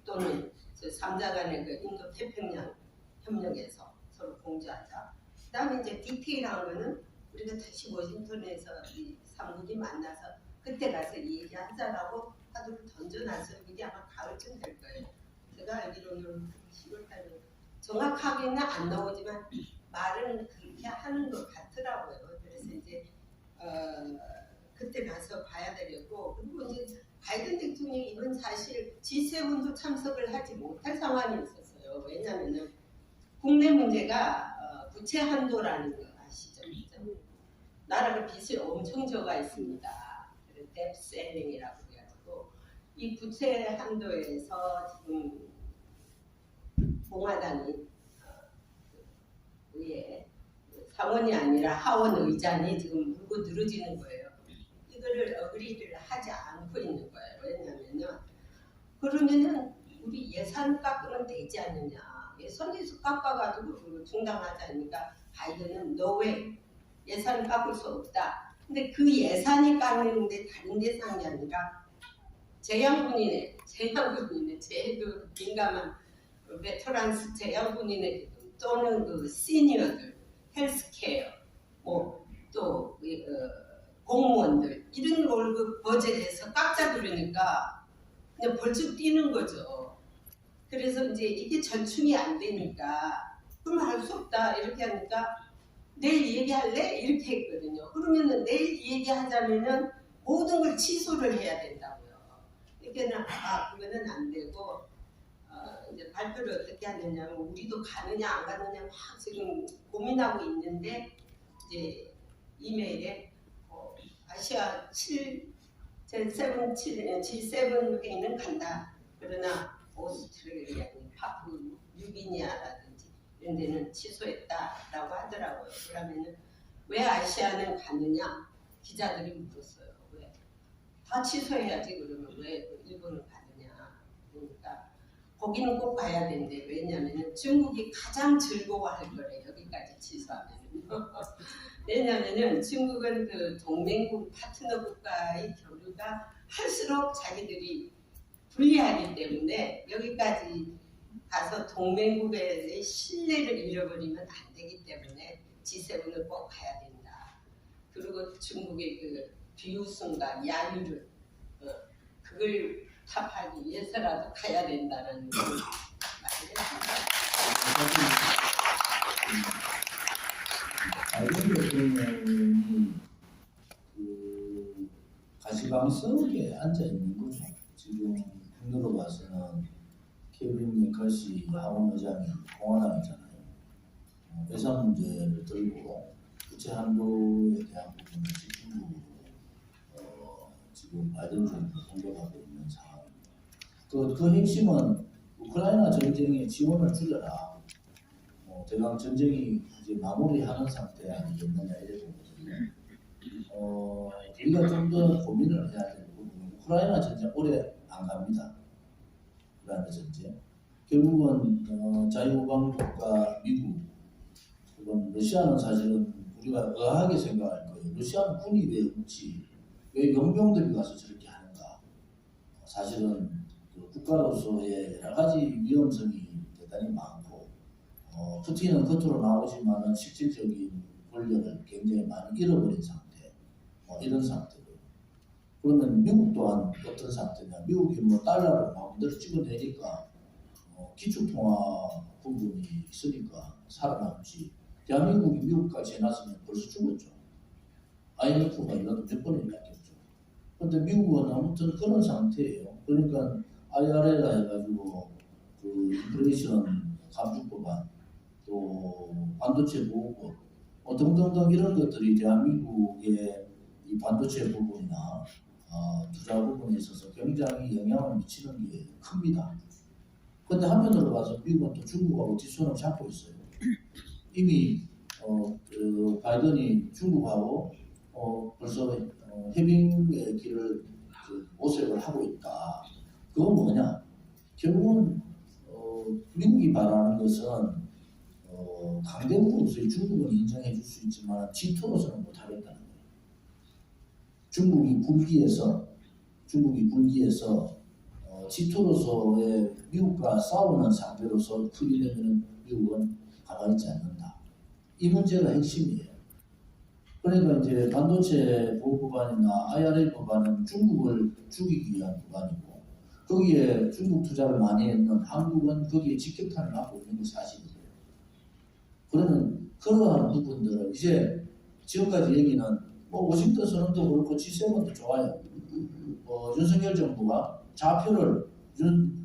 또는 3자 간의 그 인도 태평양 협력에서 서로 공조하자. 그다음에 이제 디테일한 거는 우리가 다시 워싱턴에서 이 삼국이 만나서 그때 가서 얘기하자라고 카드를 던져놨어요. 그게 아마 가을쯤 될 거예요. 제가 알기로는 10월달에 정확하게는 안 나오지만 말은 그렇게 하는 것 같더라고요. 그래서 이제 그때 가서 봐야 되겠고 그리고 이제 바이든 대통령이 이번 사실 G7도 참석을 하지 못할 상황이 있었어요. 왜냐하면 국내 문제가 부채 한도라는 거 아시죠? 나라가 빚을 엄청 져가 있습니다. 뎁 셀링이라고 해가지고 이 부채 한도에서 지금 공화당이 의회 상원이 아니라 하원 의장이 지금 물고 늘어지는 거예요. 이거를 어그리를 하지 않고 있는 거예요. 왜냐하면은 그러면은 우리 예산 깎으면 되지 않느냐. 예산에서 깎아가지고 중단하자니까 바이든은 노웨이 예산을 깎을 수 없다. 근데 그 예산이 깎는데 다른 대상이 아니라 재향군인의 제일 그 민감한 베테랑스 재향군인의 또는 그 시니어들, 헬스케어, 뭐 또 공무원들 이런 월급 버젯에서 깎자 그러니까 그냥 벌쩍 뛰는 거죠. 그래서 이제 이게 전충이 안 되니까 그럼 할 수 없다 이렇게 하니까 내일 얘기할래? 이렇게 했거든요. 그러면은 내일 얘기하자면은 모든 걸 취소를 해야 된다고요. 그러니까 그거는 안 되고 이제 발표를 어떻게 하느냐, 우리도 가느냐 안 가느냐 막 지금 고민하고 있는데 이제 이메일에 아시아 G7 회의는 간다. 그러나 오스트레일리아, 파푸 뉴기니아라든지 이런 데는 취소했다라고 하더라고요. 그러면은 왜 아시아는 가느냐? 기자들이 물었어요. 왜? 다 취소해야지 그러면 왜 일본은 가느냐? 그러니까 거기는 꼭 가야 된대. 왜냐하면 중국이 가장 즐거워할 거래. 여기까지 취소하면. 왜냐하면 중국은 그 동맹국 파트너 국가의 교류가 할수록 자기들이 불리하기 때문에 여기까지 가서 동맹국의 신뢰를 잃어버리면 안 되기 때문에 G7을 꼭 가야 된다. 그리고 중국의 그 비웃음과 야유를 그걸 타파하기 위해서라도 가야 된다는 말을 했습니다. 바이든 대통령이 그 가시방석에 앉아 있는 거죠. 지금 국내로 봐서는 케빈 메카시 하원 의장이 공화당이잖아요. 예산 문제를 들고 부채 한도에 대한 부분을 집중적으로 지금 바이든 정부가 공격하고 있는 상황입니다. 그 핵심은 우크라이나 전쟁에 지원을 줄여라. 대강 전쟁이 이제 마무리하는 상태 아니겠느냐 이래 보거든요. 우리가 좀 더 고민을 해야 되는 부분은 우크라이나 전쟁 오래 안 갑니다. 우크라이나 전쟁. 결국은 자유우방국가 미국, 그건 러시아는 사실은 우리가 의아하게 생각할 거예요. 러시아는 군이 왜 없지? 왜 용병들이 가서 저렇게 하는가? 사실은 그 국가로서의 여러 가지 위험성이 대단히 많고, 푸틴은 겉으로 나오지만은 실질적인 권력을 굉장히 많이 잃어버린 상태, 이런 상태고요. 그러면 미국 또한 어떤 상태냐? 미국이 뭐 달러를 마음대로 찍어내니까 기축통화 부분이 있으니까 살아남지. 대한민국이 미국까지 해놨으면 벌써 죽었죠. IMF가 일어나도 몇 번을 낚였죠. 그런데 미국은 아무튼 그런 상태예요. 그러니까 IRA라 해가지고 그 인플레이션 감축 법안, 또 반도체 보호법, 등등등 이런 것들이 대한민국의 이 반도체 부분이나 투자 부분에 있어서 굉장히 영향을 미치는 게 큽니다. 그런데 한편으로 봐서 미국은 또 중국하고 뒷손을 잡고 있어요. 이미 바이든이 중국하고 벌써 해빙의 길을 모색을 하고 있다. 그건 뭐냐? 결국은 미국이 바라는 것은 강대국으로서의 중국은 인정해 줄 수 있지만 G2로서는 못하겠다는 거예요. 중국이 굴기에서 G2로서의 미국과 싸우는 상대로서 크게 되면 미국은 가만히 있지 않는다. 이 문제가 핵심이에요. 그러니까 이제 반도체 보호 법안이나 IRA 법안은 중국을 죽이기 위한 법안이고, 거기에 중국 투자를 많이 했는 한국은 거기에 직격탄을 맞고 있는 게 사실이에요. 그러면 그러한 부분들을 이제 지금까지 얘기는 워싱턴 선언도 그렇고 G7도 좋아요. 윤석열 정부가 좌표를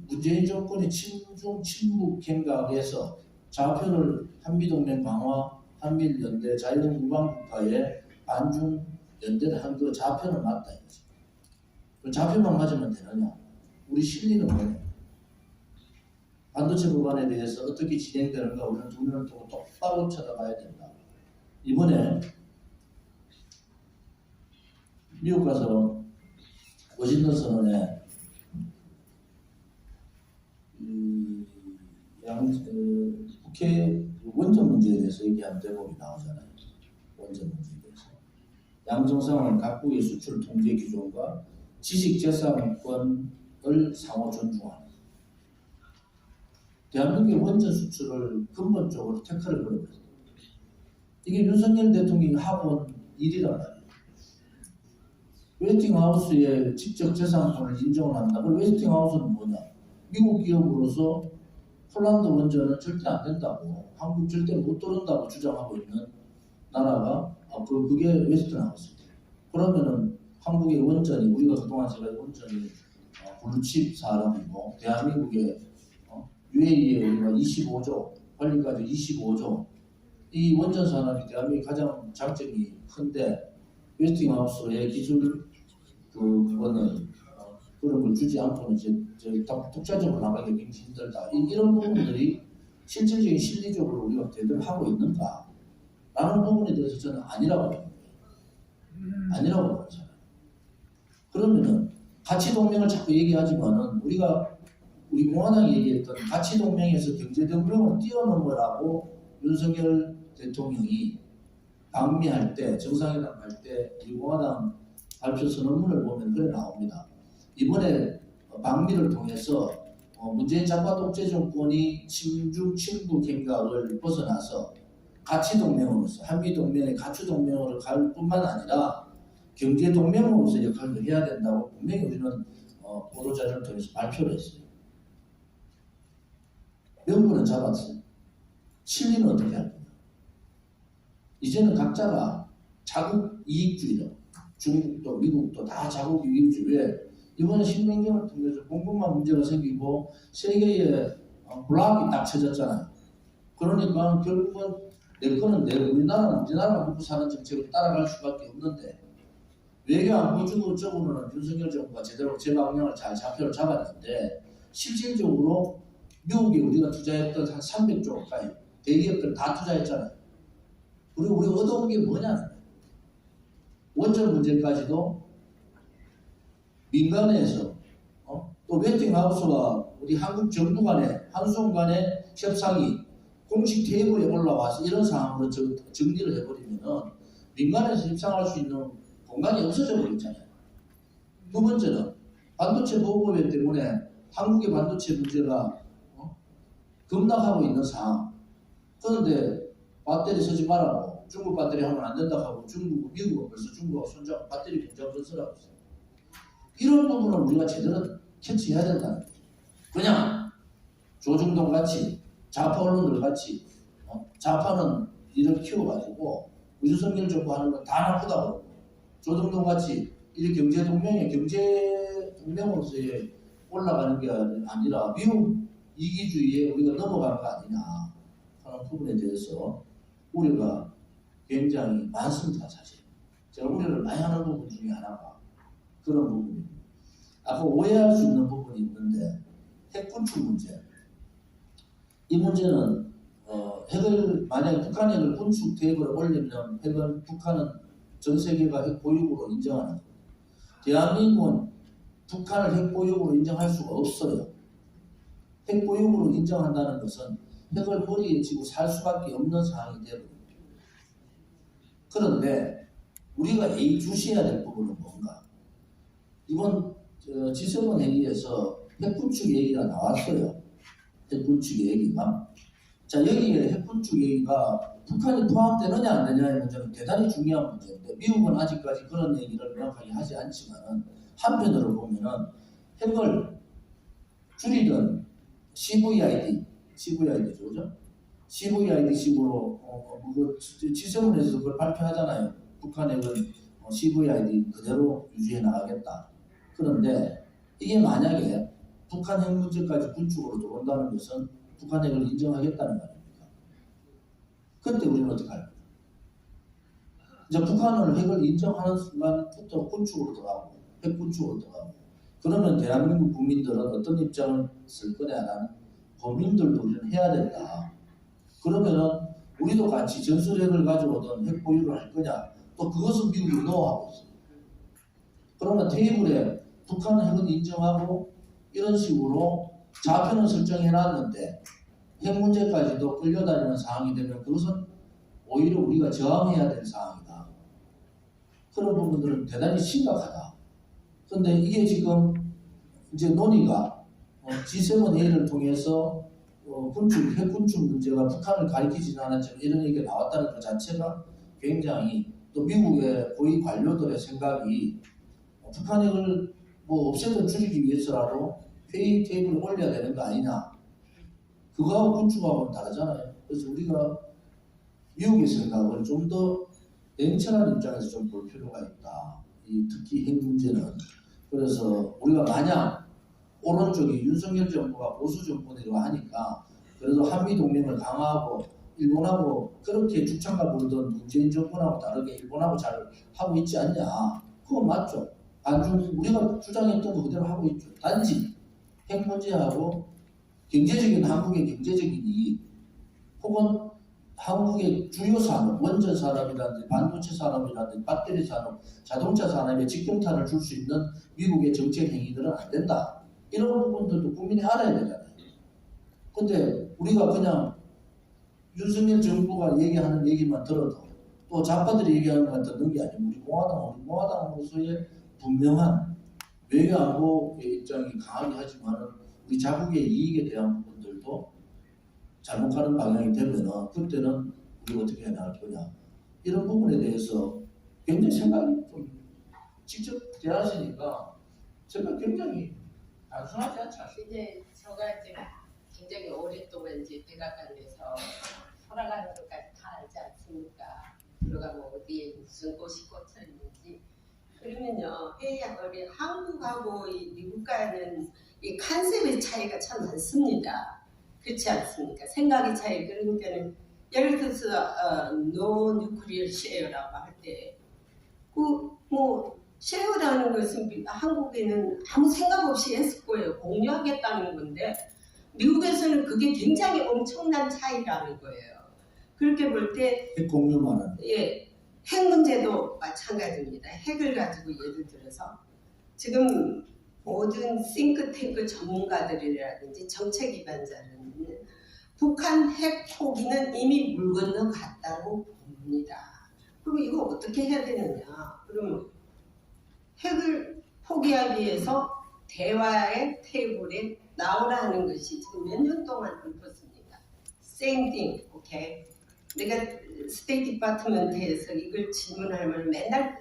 문재인 정권의 친중 친북 행각에서 좌표를 한미동맹 강화, 한미연대, 자유우방국가의 반중 연대를 한 그 좌표는 맞다 이거지. 그 좌표만 맞으면 되느냐? 우리 실리는 뭐냐? 반도체 법안에 대해서 어떻게 진행되는가 우리는 두 눈을 뜨고 똑바로 쳐다봐야 된다. 이번에 미국 가서 워싱턴 선언에 국회 원전 문제에 대해서 얘기한 대목이 나오잖아요. 원전 문제에 대해서. 양정상은 각국의 수출 통제 기존과 지식재산권을 상호 존중하는. 대한민국의 원전 수출을 근본적으로 태클을 걸어버렸어요. 이게 윤석열 대통령이 하고 온 일이란 말이에요. 웨스팅하우스의 직접 재산권을 인정을 한다. 그럼 웨스팅하우스는 뭐냐? 미국 기업으로서 폴란드 원전은 절대 안 된다고, 한국 절대 못 들어온다고 주장하고 있는 나라가 그게 웨스팅하우스예요. 그러면은 한국의 원전이, 우리가 그동안 제가 원전이 블루칩 사람이고, 대한민국의 UAE에 우리가 25조, 관리까지 25조, 이 원전 산업이 대한민국의 가장 장점이 큰데 웨스팅하우스의 기술 그거는 그런 걸 주지 않고는 이제 독자적으로 나가기 굉장히 힘들다. 이런 부분들이 실질적인 실리적으로 우리가 제대로 하고 있는가? 라는 부분에 대해서 저는 아니라고 보는 거예요. 아니라고 보는 사람. 그러면은 가치 동맹을 자꾸 얘기하지만은 우리 공화당이 얘기했던 가치 동맹에서 경제 동맹을 뛰어넘으라고 윤석열 대통령이 방미할 때, 정상회담 할 때 우리 공화당 발표 선언문을 보면 그래 나옵니다. 이번에 방미를 통해서 문재인 좌파 독재 정권이 친중 친북 행각을 벗어나서 가치 동맹으로서 한미 동맹의 가치 동맹으로 갈 뿐만 아니라 경제 동맹으로서 역할을 해야 된다고 분명히 우리는 보도 자료를 통해서 발표를 했어요. 명분은 잡았어요. 실리는 어떻게 할 거냐? 이제는 각자가 자국 이익주의로, 중국도 미국도 다 자국 이익주의에 이번에 신냉전을 통해서 공급망 문제가 생기고 세계에 블락이 딱 쳐졌잖아요. 그러니까 결국은 내 거는 우리나라는 우리나라가 먹고 사는 정책을 따라갈 수밖에 없는데, 외교안보적으로는 윤석열 정부가 제대로 제 방향을 잘 좌표를 잡았는데, 실질적으로 미국에 우리가 투자했던 한 300조 가까이 대기업들 다 투자했잖아요. 그리고 우리가 얻어온 게 뭐냐는 거예요. 원전 문제까지도 민간에서 또 웨스팅하우스가 우리 한국 정부 간에 한수원 간의 협상이 공식 테이블에 올라와서 이런 상황으로 정리를 해버리면은 민간에서 협상할 수 있는 공간이 없어져 버렸잖아요. 두 번째는 반도체 보호법에 때문에 한국의 반도체 문제가 급락하고 있는 상황. 그런데 배터리 쓰지 말라고 중국 배터리 하면 안 된다고 하고 미국은 벌써 중국하고 손잡고 배터리 공장 건설하고 있어요. 이런 부분을 우리가 제대로 캐치해야 된다는 거죠. 그냥 조중동 같이 좌파 언론들 같이 좌파는 이를 키워가지고 윤석열 정부 하는 건 다 나쁘다고 그러고 조중동 같이 이 경제 동맹으로서의 올라가는 게 아니라 미국 이기주의에 우리가 넘어가는 거 아니냐 하는 부분에 대해서 우려가 굉장히 많습니다. 사실 제가 우려를 많이 하는 부분 중에 하나가 그런 부분입니다. 아까 오해할 수 있는 부분이 있는데 핵군축 문제. 이 문제는 핵을 만약에 북한 핵을 군축 테이블에 올리면 핵은 북한은 전 세계가 핵 보유국으로 인정하는 겁니다. 대한민국은 북한을 핵 보유국으로 인정할 수가 없어요. 핵 보유국으로 인정한다는 것은 핵을 머리에 쥐고 살 수밖에 없는 상황이 되거든요. 그런데 우리가 예의주시해야 될 부분은 뭔가? 이번 G7 회의에서 핵군축 얘기가 나왔어요. 핵군축 얘기가. 자, 여기에 핵군축 얘기가 북한이 포함되느냐 안 되느냐의 문제는 대단히 중요한 문제인데 미국은 아직까지 그런 얘기를 명확하게 하지 않지만은 한편으로 보면은 핵을 줄이든 CVID죠, 그죠? CVID식으로 G7에서 그걸 발표하잖아요. 북한 핵은 CVID 그대로 유지해 나가겠다. 그런데 이게 만약에 북한 핵 문제까지 군축으로 들어온다는 것은 북한 핵을 인정하겠다는 말입니다. 그때 우리는 어떻게 할까요? 이제 북한을 핵을 인정하는 순간부터 군축으로 들어가고 핵 군축으로 들어가고 그러면 대한민국 국민들은 어떤 입장을 쓸 거냐라는 고민들도 우리는 해야 된다. 그러면은 우리도 같이 전술핵을 가져오든 핵 보유를 할 거냐 또 그것은 미국이 노하고 있습니다. 그러면 테이블에 북한 핵은 인정하고 이런 식으로 좌표는 설정해 놨는데 핵 문제까지도 끌려다니는 상황이 되면 그것은 오히려 우리가 저항해야 될 상황이다. 그런 부분들은 대단히 심각하다. 그런데 이게 지금 이제 논의가 G7 회의를 통해서 핵 군축 문제가 북한을 가리키지는 않았지만 이런 얘기가 나왔다는 것 자체가 굉장히 또 미국의 고위 관료들의 생각이 북한 핵을 없애든 줄이기 위해서라도 회의 테이블에 올려야 되는 거 아니냐. 그거하고 군축하고는 다르잖아요. 그래서 우리가 미국의 생각을 좀 더 냉철한 입장에서 좀 볼 필요가 있다. 특히 핵 문제는. 그래서 우리가 만약 오른쪽이 윤석열 정부가 보수 정권이라고 하니까 그래도 한미 동맹을 강화하고 일본하고 그렇게 죽창가 부르던 문재인 정권하고 다르게 일본하고 잘 하고 있지 않냐. 그건 맞죠. 우리가 주장했던 거 그대로 하고 있죠. 단지 핵 문제하고 한국의 경제적인 이익 혹은 한국의 주요 산업, 원전 산업이라든지 반도체 산업이라든지 배터리 산업, 자동차 산업에 직경탄을 줄 수 있는 미국의 정책 행위들은 안 된다. 이런 부분들도 국민이 알아야 되잖아요. 근데 우리가 그냥 윤석열 정부가 얘기하는 얘기만 들어도 또 좌파들이 얘기하는 것만 듣는 게 아니고 우리 공화당으로서의 분명한 외교안보의 입장이 강하게 하지만은 우리 자국의 이익에 대한 부분들도 잘못 가는 방향이 되면은 그때는 우리가 어떻게 해야 할 거냐 이런 부분에 대해서 굉장히 생각이 좀 직접 대하시니까 생각 굉장히 단순하지 않지 않습니까? 이제 저가 이제 굉장히 오랫동안 이제 백악관에서 돌아가는 것까지 다 알지 않습니까? 들어가면 어디에 무슨 꽃이 꽂혀 있는지. 그러면요, 우리 한국하고 이 미국과는 이 컨셉의 차이가 참 많습니다. 그렇지 않습니까? 생각의 차이. 그러니까는 예를 들어서 노 뉴클리어 쉐어라고 할 때 쉐어라는 것은 한국에는 아무 생각 없이 했을 거예요. 공유하겠다는 건데 미국에서는 그게 굉장히 엄청난 차이라는 거예요. 그렇게 볼 때 핵 공유만은 핵 문제도 마찬가지입니다. 핵을 가지고 예를 들어서 지금 모든 싱크탱크 전문가들이라든지 정책 기반자는 북한 핵 포기는 이미 물 건너갔다고 봅니다. 그럼 이거 어떻게 해야 되느냐? 그러면 핵을 포기하기 위해서 대화의 테이블에 나오라는 것이 지금 몇 년 동안 읊었습니다. Same thing, 오케이? 내가 스테이트 디파트먼트에서 이걸 질문하면 맨날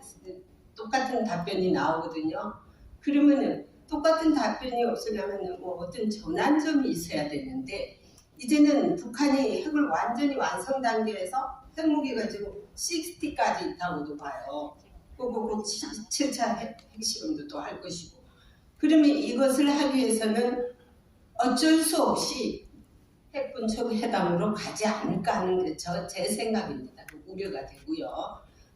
똑같은 답변이 나오거든요. 그러면은 똑같은 답변이 없으려면 뭐 어떤 전환점이 있어야 되는데 이제는 북한이 핵을 완전히 완성 단계에서 핵무기가 지금 60까지 있다고도 봐요. 그리고 7차 핵실험도 또 할 것이고. 그러면 이것을 하기 위해서는 어쩔 수 없이 핵군축 회담으로 가지 않을까 하는 게 제 생각입니다. 우려가 되고요.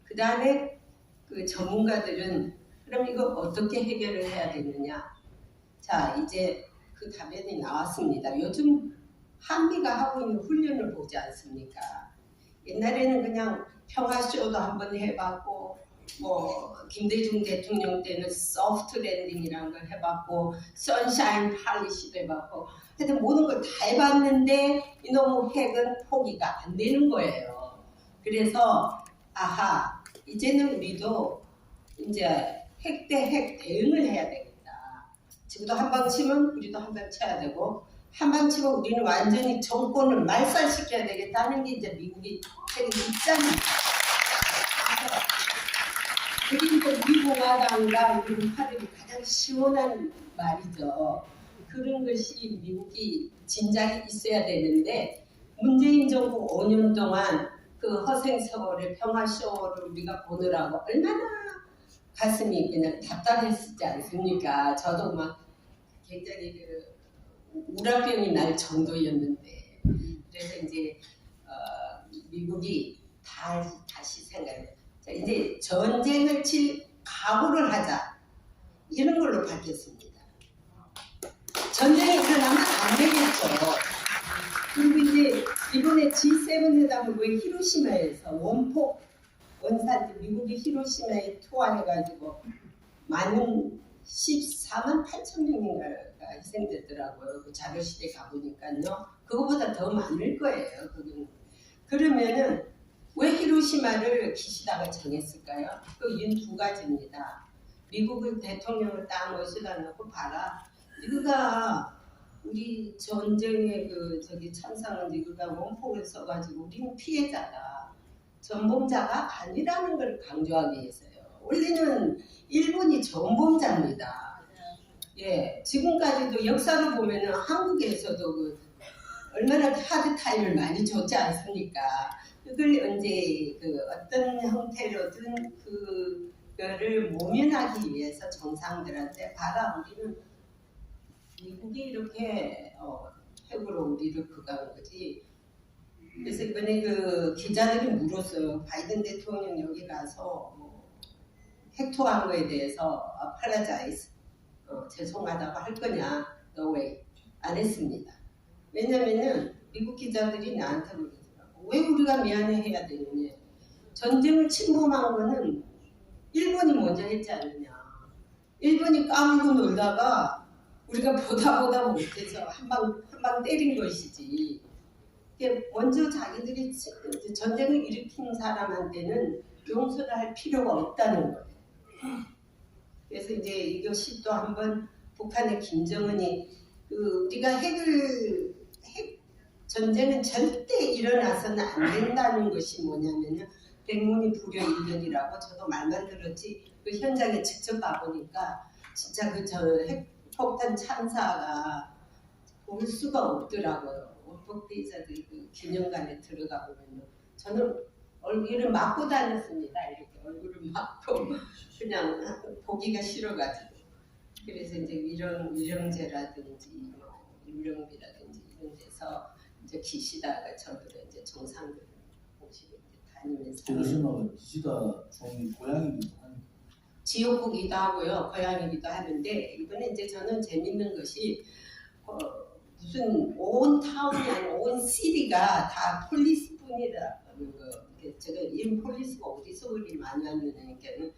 그 다음에 그 전문가들은 그럼 이거 어떻게 해결을 해야 되느냐. 자, 이제 그 답변이 나왔습니다. 요즘 한미가 하고 있는 훈련을 보지 않습니까? 옛날에는 그냥 평화쇼도 한번 해봤고 뭐 김대중 대통령 때는 소프트 랜딩이라는 걸 해봤고 선샤인 팔리시도 해봤고 하여튼 모든 걸 다 해봤는데 이놈의 핵은 포기가 안 되는 거예요. 그래서 아하 이제는 우리도 이제 핵 대 핵 대응을 해야 되겠다. 지금도 한방 치면 우리도 한방 쳐야 되고 한방 치고 우리는 완전히 정권을 말살시켜야 되겠다는 게 이제 미국이 핵 입장입니다. 그리고 미공화당과 우리 우파들이 가장 시원한 말이죠. 그런 것이 미국이 진작에 있어야 되는데 문재인 정부 5년 동안 그 허생세월의 평화쇼를 우리가 보느라고 얼마나 가슴이 그냥 답답했지 않습니까? 저도 막 굉장히 그 우라병이 날 정도였는데 그래서 이제 미국이 다시 생각해요. 자, 이제 전쟁을 칠 각오를 하자 이런 걸로 바뀌었습니다. 전쟁이 일어나면 안 되겠죠. 그리고 이제 이번에 G7 회담을 왜 히로시마에서 원폭 원산 미국이 히로시마에 투하해가지고 많은 14만 8천 명인가가 희생됐더라고요. 그 자료실에 가보니까요. 그거보다 더 많을 거예요. 그러면은 왜 히로시마를 기시다가 정했을까요? 그 이유는 두 가지입니다. 미국의 대통령을 딱 모셔다 놓고 봐라. 네가 우리 전쟁의 참상은 네가 원폭을 써가지고 우리는 피해자다. 전범자가 아니라는 걸 강조하기 위해서요. 원래는 일본이 전범자입니다. 예, 지금까지도 역사를 보면은 한국에서도 얼마나 하드 타임을 많이 줬지 않습니까? 그걸 언제 어떤 형태로든 그거를 모면하기 위해서 정상들한테 봐라 우리는 미국이 이렇게 핵으로 우리를 그간 거지. 그래서 이번에 그 기자들이 물었어요. 바이든 대통령 여기 가서 핵 투하한 거에 대해서 apologize 죄송하다고 할 거냐? No way. 안 했습니다. 왜냐면은 미국 기자들이 나한테 그러더라고. 왜 우리가 미안해해야 되느냐. 전쟁을 침범한 거는 일본이 먼저 했지 않느냐. 일본이 까불고 놀다가 우리가 보다 못해서 한 방 때린 것이지. 먼저 자기들이 전쟁을 일으킨 사람한테는 용서를 할 필요가 없다는 거예요. 그래서 이제 이것이 또 한번 북한의 김정은이 우리가 핵 전쟁은 절대 일어나서는 안 된다는 것이 뭐냐면은 백문이 불여 일견이라고 저도 말만 들었지 그 현장에 직접 가보니까 진짜 핵폭탄 참사가 볼 수가 없더라고요. 원폭 피해자들 기념관에 들어가 보면 저는 얼굴을 막고 다녔습니다. 이렇게 얼굴을 막고 그냥 보기가 싫어가지고 그래서 이제 위령제라든지 유령비라든지 이런 데서 이제 기시다가 저들은 이제 정상들을 모시고 다니면서 히로시마가 기시다 종이 고향이기도 한 지역구기도 하고요, 고향이기도 하는데 이번에 이제 저는 재밌는 것이 무슨 온 타운이 아니라 온 시리가 다 폴리스뿐이라는 거. 제가 이 폴리스가 어디서 우리 많이 하느냐니까는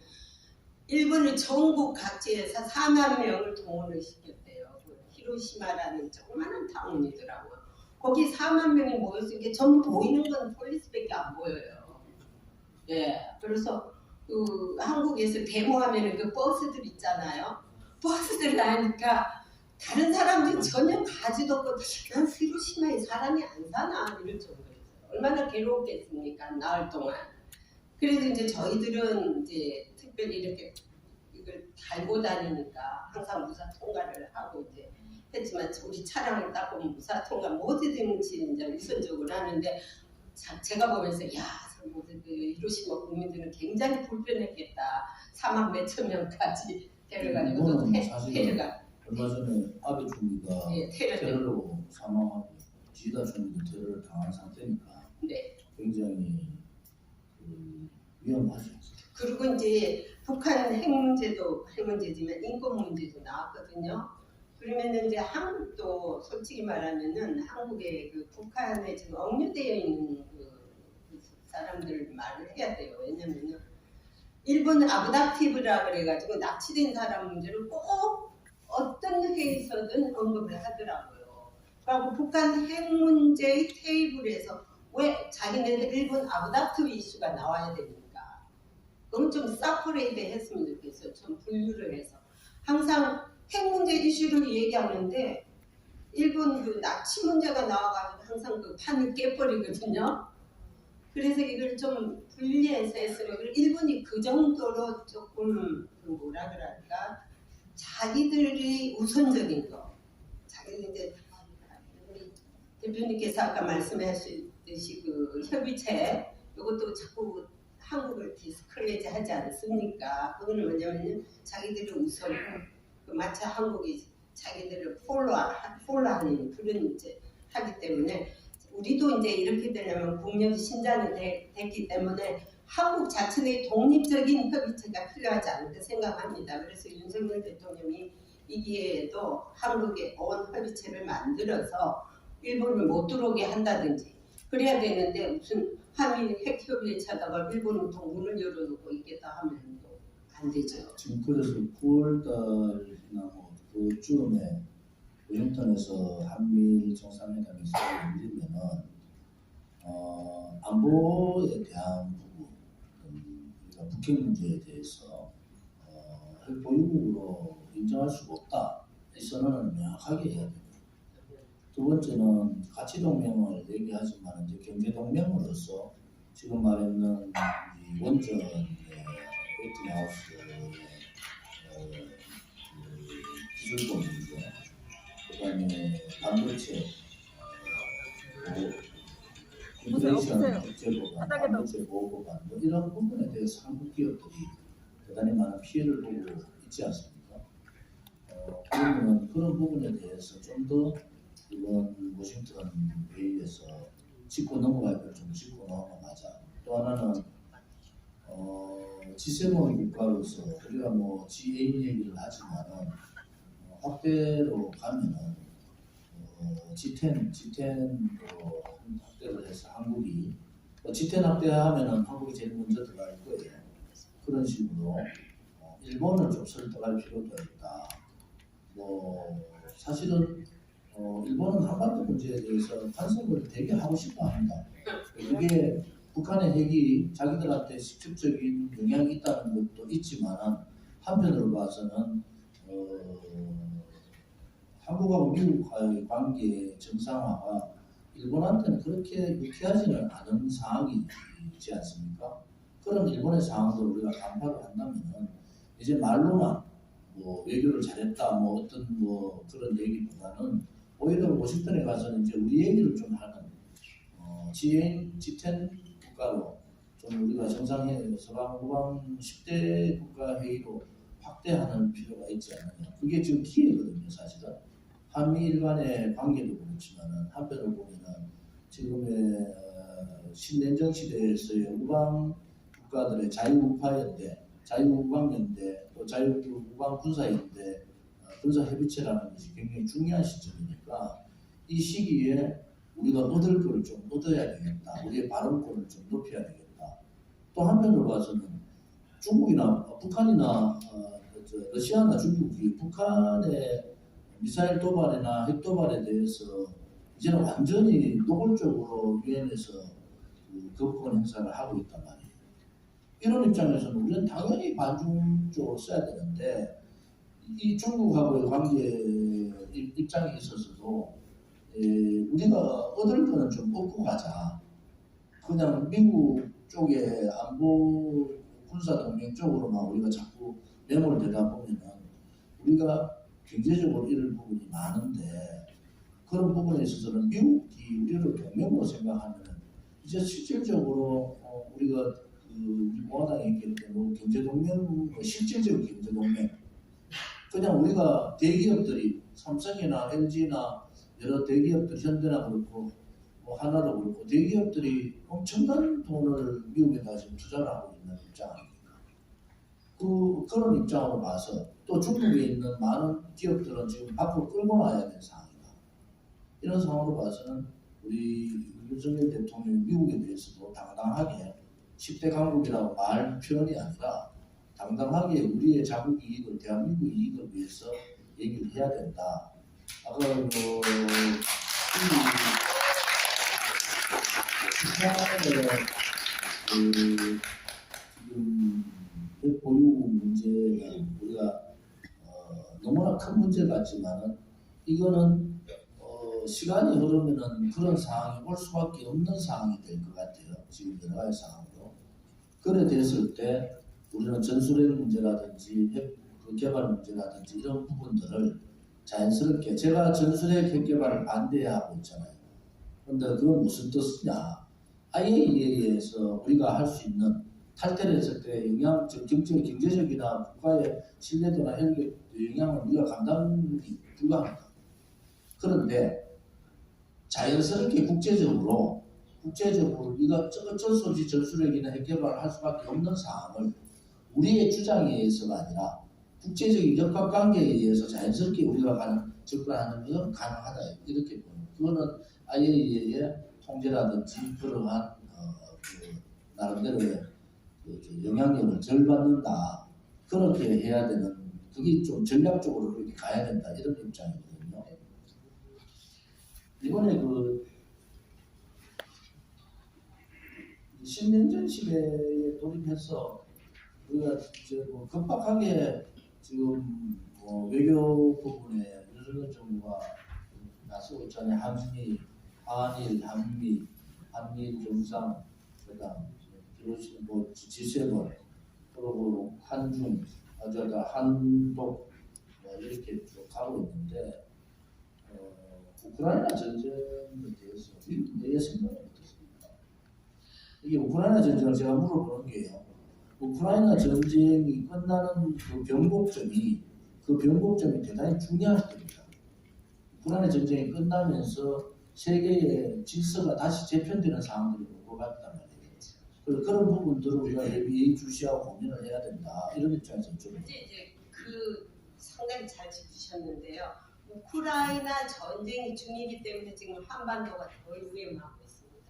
일본은 전국 각지에서 4만 명을 동원을 시켰대요. 그 히로시마라는 조그마한 타운이더라고요. 거기 4만 명이 모였으니까 전부 보이는 건 폴리스밖에 안 보여요. 예, 그래서 그 한국에서 데모하면은 그 버스들 있잖아요. 버스들 나니까 다른 사람들이 전혀 가지도 없고 난 히로시마에 사람이 안 사나 이럴 정도였어요. 얼마나 괴로웠겠습니까? 나흘 동안. 그래도 이제 저희들은 이제 특별히 이렇게 이걸 달고 다니니까 항상 무사 통과를 하고 이제 했지만 우리 차량을 딱 보면 무사 통과 뭐든지 이제 우선적으로 하는데 제가 보면서 야, 그 히로시마 국민들은 굉장히 불편했겠다. 4만 몇천 명까지 데려가지고 또 데려가. 얼마 전에 아베 총리가 예, 테러로 사망하고 지다 총리도 테러를 당한 상태니까 네. 굉장히 위험하죠. 그리고 이제 북한 핵 문제도 핵 문제지만 인권 문제도 나왔거든요. 그러면 이제 한국도 솔직히 말하면은 한국의 그 북한에 지금 억류되어 있는 그 사람들 말을 해야 돼요. 왜냐면은 일본 아부다티브라 그래가지고 납치된 사람 문제를 꼭 어떤 회의에서든 언급을 하더라고요. 그리고 북한 핵 문제 테이블에서 왜 자기네들 일본 아부다티브 이슈가 나와야 됩니까? 그럼 좀 세퍼레이트 했으면 좋겠어요. 좀 분류를 해서 항상 핵 문제 이슈를 얘기하는데 일본 그 납치 문제가 나와가지고 항상 그 판을 깨버리거든요. 그래서 이걸 좀 분리해서 했으면 일본이 그 정도로 조금 그 뭐라 그럴까 자기들이 우선적인 거 자기들 이제 우리 대표님께서 아까 말씀하셨듯이 그 협의체 이것도 자꾸 한국을 디스크레이트 하지 않습니까? 그거는 뭐냐면 자기들이 우선 그 마치 한국이 자기들을 폴로하는 그런 이제 하기 때문에 우리도 이제 이렇게 되려면 국력이 신장이 됐기 때문에 한국 자체의 독립적인 협의체가 필요하지 않을까 생각합니다. 그래서 윤석열 대통령이 이 기회에도 한국의 온 협의체를 만들어서 일본을 못 들어오게 한다든지 그래야 되는데 무슨 한미 핵협의에 차다가 일본은 또 문을 열어놓고 있겠다 하면 또 안 되죠. 지금 그래서 9월달이나 뭐 그쯤에 워싱턴에서 한미일 정상회담에서 열리면은 안보에 대한 부분, 그러니까 북핵 문제에 대해서 핵 보유국으로 인정할 수가 없다. 이 선언을 명확하게 해야 됩니다. 두 번째는 가치 동맹을 얘기하지만 이제 경제 동맹으로서 지금 말했는 이 원전의 웨스팅하우스의 기술권 문제, 그다음에 반도체, 인플레이션 억제 보관, 반도체 보호 보관 뭐 이런 부분에 대해서 한국 기업들이 대단히 많은 피해를 보고 있지 않습니까? 그러면 그런 부분에 대해서 좀 더 이번 워싱턴 회의에서 짚고 넘어갈 걸 좀 짚고 넘어가자. 또 하나는 G7 국가로서 우리가 뭐 G8 얘기를 하지만은 확대로 가면은 G10로 확대를 해서 한국이 G10 확대하면은 한국이 제일 먼저 들어갈 거예요. 그런 식으로 일본을 좀 설득할 필요가 있다. 뭐 사실은 일본은 한반도 문제에 대해서 간섭을 되게 하고 싶어 합니다. 그게 북한의 핵이 자기들한테 직접적인 영향이 있다는 것도 있지만 한편으로 봐서는 한국하고 미국과의 관계 정상화가 일본한테는 그렇게 유쾌하지는 않은 상황이지 않습니까? 그런 일본의 상황도 우리가 간파를 한다면은 이제 말로만 뭐 외교를 잘했다 뭐 어떤 뭐 그런 얘기보다는 오히려 워싱턴에 가서는 이제 우리 얘기를 좀 하는 G10 국가로 좀 우리가 정상회의 서방 후방 10대 국가 회의로 확대하는 필요가 있지 않느냐. 그게 지금 기회거든요, 사실은. 한미일 간의 관계도 그렇지만은 한편으로 보면은 지금의 신냉정 시대에서의 우방 국가들의 자유우파연대, 자유우방연대, 또 자유우방군사연대, 군사협의체라는 것이 굉장히 중요한 시점이니까 이 시기에 우리가 얻을 것을 좀 얻어야 되겠다. 우리의 발언권을 좀 높여야 되겠다. 또 한편으로 봐서는 중국이나 북한이나 러시아나 중국이 북한의 미사일 도발이나 핵 도발에 대해서 이제는 완전히 노골적으로 유엔에서 거부권 행사를 하고 있단 말이에요. 이런 입장에서는 우리는 당연히 반중적으로 써야 되는데 이 중국하고의 관계 입장에 있어서도 우리가 얻을 거는 좀 얻고 가자. 그냥 미국 쪽에 안보 군사동맹 쪽으로만 우리가 자꾸 매몰 되다 보면은 우리가 경제적으로 잃을 부분이 많은데 그런 부분에 있어서는 미국이 우리를 동맹으로 생각하면은 이제 실질적으로 우리가 공화당에 있기 때문에 경제동맹, 실질적 경제동맹 그냥 우리가 대기업들이 삼성이나 LG나 여러 대기업들 현대나 그렇고 뭐 하나도 그렇고 대기업들이 엄청난 돈을 미국에다 지금 투자를 하고 있는 입장 아닙니까? 그런 입장으로 봐서 또 중국에 있는 많은 기업들은 지금 밖으로 끌고 나와야 되는 상황이다. 이런 상황으로 봐서는 우리 윤석열 대통령이 미국에 대해서도 당당하게 10대 강국이라고 말 표현이 아니라 당당하게 우리의 자국 이익을 대한민국 이익을 위해서 얘기를 해야 된다. 아까 지금 핵 보유 문제가 우리가 너무나 큰 문제 같지만은 이거는 시간이 흐르면은 그런 상황이 올 수밖에 없는 상황이 될 것 같아요. 지금 여러 가지 상황으로. 그래 됐을 때 우리는 전술핵 문제라든지 핵 개발 문제라든지 이런 부분들을 자연스럽게 제가 전술핵 핵 개발을 반대하고 있잖아요. 그런데 그건 무슨 뜻이냐? IAEA에서 우리가 할 수 있는 탈퇴를 했을 때 경제적이나 국가의 신뢰도나 영향을 우리가 감당이 불가합니다. 그런데 자연스럽게 국제적으로 우리가 어쩔 수 없이 전술핵이나 핵 개발을 할 수밖에 없는 상황을 우리의 주장에 의해서가 아니라 국제적인 역학관계에 의해서 자연스럽게 우리가 접근하는 것은 가능하다 이렇게 보는 그거는 IAEA의 통제라든지 그러한 나름대로의 영향력을 덜 받는다 그렇게 해야 되는 그게 좀 전략적으로 그렇게 가야 된다 이런 입장이거든요. 이번에 신냉전 시대에 돌입해서 우리가 급박하게 지금 외교 부분에 윤석열 정부가 나서고 있잖아요. 한일, 한미 정상, 그다음 G7 그리고 한중, 한독 이렇게 쭉 가고 있는데 우크라이나 전쟁에 대해서 미국의 생각은 어떻습니까? 이게 우크라이나 전쟁을 제가 물어보는 게요. 우크라이나 전쟁이 끝나는 그 변곡점이 대단히 중요할 때입니다. 우크라이나 전쟁이 끝나면서 세계의 질서가 다시 재편되는 상황들이 올 것 같단 말이에요. 그런 부분들을 우리가 예의주시하고 고민을 해야 된다. 이런 입장에서 좀. 이제 상당히 잘 짚으셨는데요. 우크라이나 전쟁이 중이기 때문에 지금 한반도가 더 위험하고 있습니다.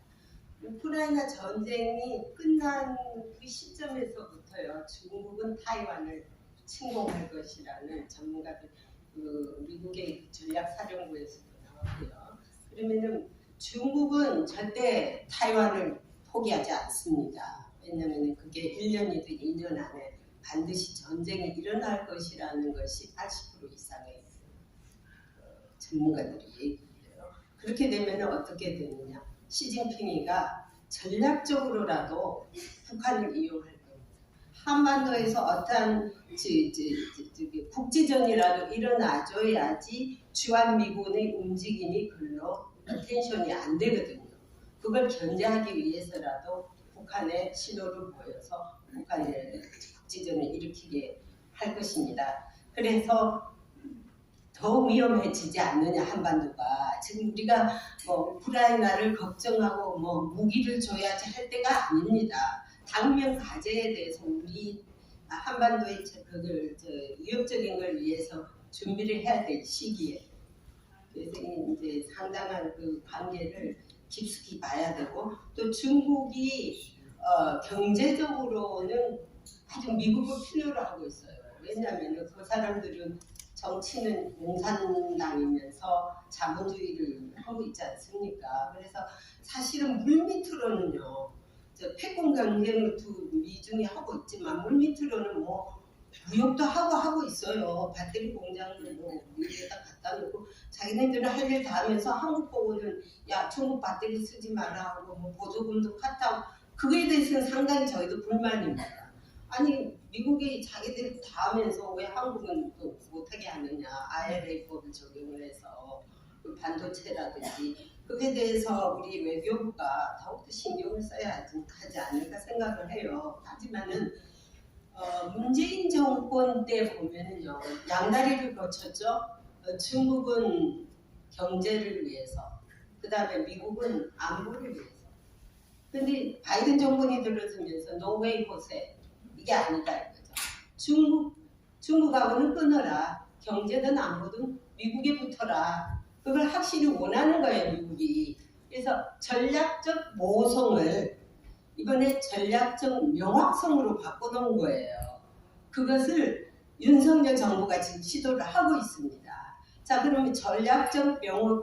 우크라이나 전쟁이 끝난 그 시점에서부터요. 중국은 타이완을 침공할 것이라는 전문가들 미국의 전략사령부에서도 나왔고요. 그러면은 중국은 절대 타이완을 포기하지 않습니다. 왜냐하면 그게 1년이든 2년 안에 반드시 전쟁이 일어날 것이라는 것이 80% 이상의 전문가들이 얘기해요. 그렇게 되면 어떻게 되느냐? 시진핑이가 전략적으로라도 북한을 이용할 겁니다. 한반도에서 어떠한 국지전이라도 일어나줘야지 주한미군의 움직임이 별로 텐션이 안 되거든요. 그걸 견제하기 위해서라도 북한에 신호를 보여서 북한의 국지전을 일으키게 할 것입니다. 그래서 더 위험해지지 않느냐 한반도가. 지금 우리가 우크라이나를 걱정하고 무기를 줘야지 할 때가 아닙니다. 당면 과제에 대해서 우리 한반도의 위협적인 걸 위해서 준비를 해야 될 시기에 그래서 이제 상당한 그 관계를 깊숙이 봐야 되고 또 중국이 경제적으로는 아주 미국을 필요로 하고 있어요. 왜냐하면 그 사람들은 정치는 공산당이면서 자본주의를 하고 있지 않습니까? 그래서 사실은 물밑으로는요, 저 패권 경쟁을 두 미중이 하고 있지만 물밑으로는 뭐 무역도 하고 있어요. 배터리 공장을 뭐 미국에다 갖다 놓고 자기네들은 할 일 다 하면서 한국 보고는 야 중국 배터리 쓰지 마라 하고 뭐 보조금도 카트하고 그거에 대해서는 상당히 저희도 불만입니다. 아니 미국이 자기들 다 하면서 왜 한국은 또 못하게 하느냐. IRA법을 적용을 해서 그 반도체라든지 그에 대해서 우리 외교부가 더욱더 신경을 써야 하지 않을까 생각을 해요. 하지만은 문재인 정권 때 보면은요 양다리를 거쳤죠. 중국은 경제를 위해서, 그 다음에 미국은 안보를 위해서. 근데 바이든 정권이 들어서면서 노웨이 호세 이게 아니다 이거죠. 중국하고는 끊어라. 경제든 안보든 미국에 붙어라. 그걸 확실히 원하는 거예요 미국이. 그래서 전략적 모성을 이번에 전략적 명확성으로 바꿔놓은 거예요. 그것을 윤석열 정부가 지금 시도를 하고 있습니다. 자, 그러면 전략적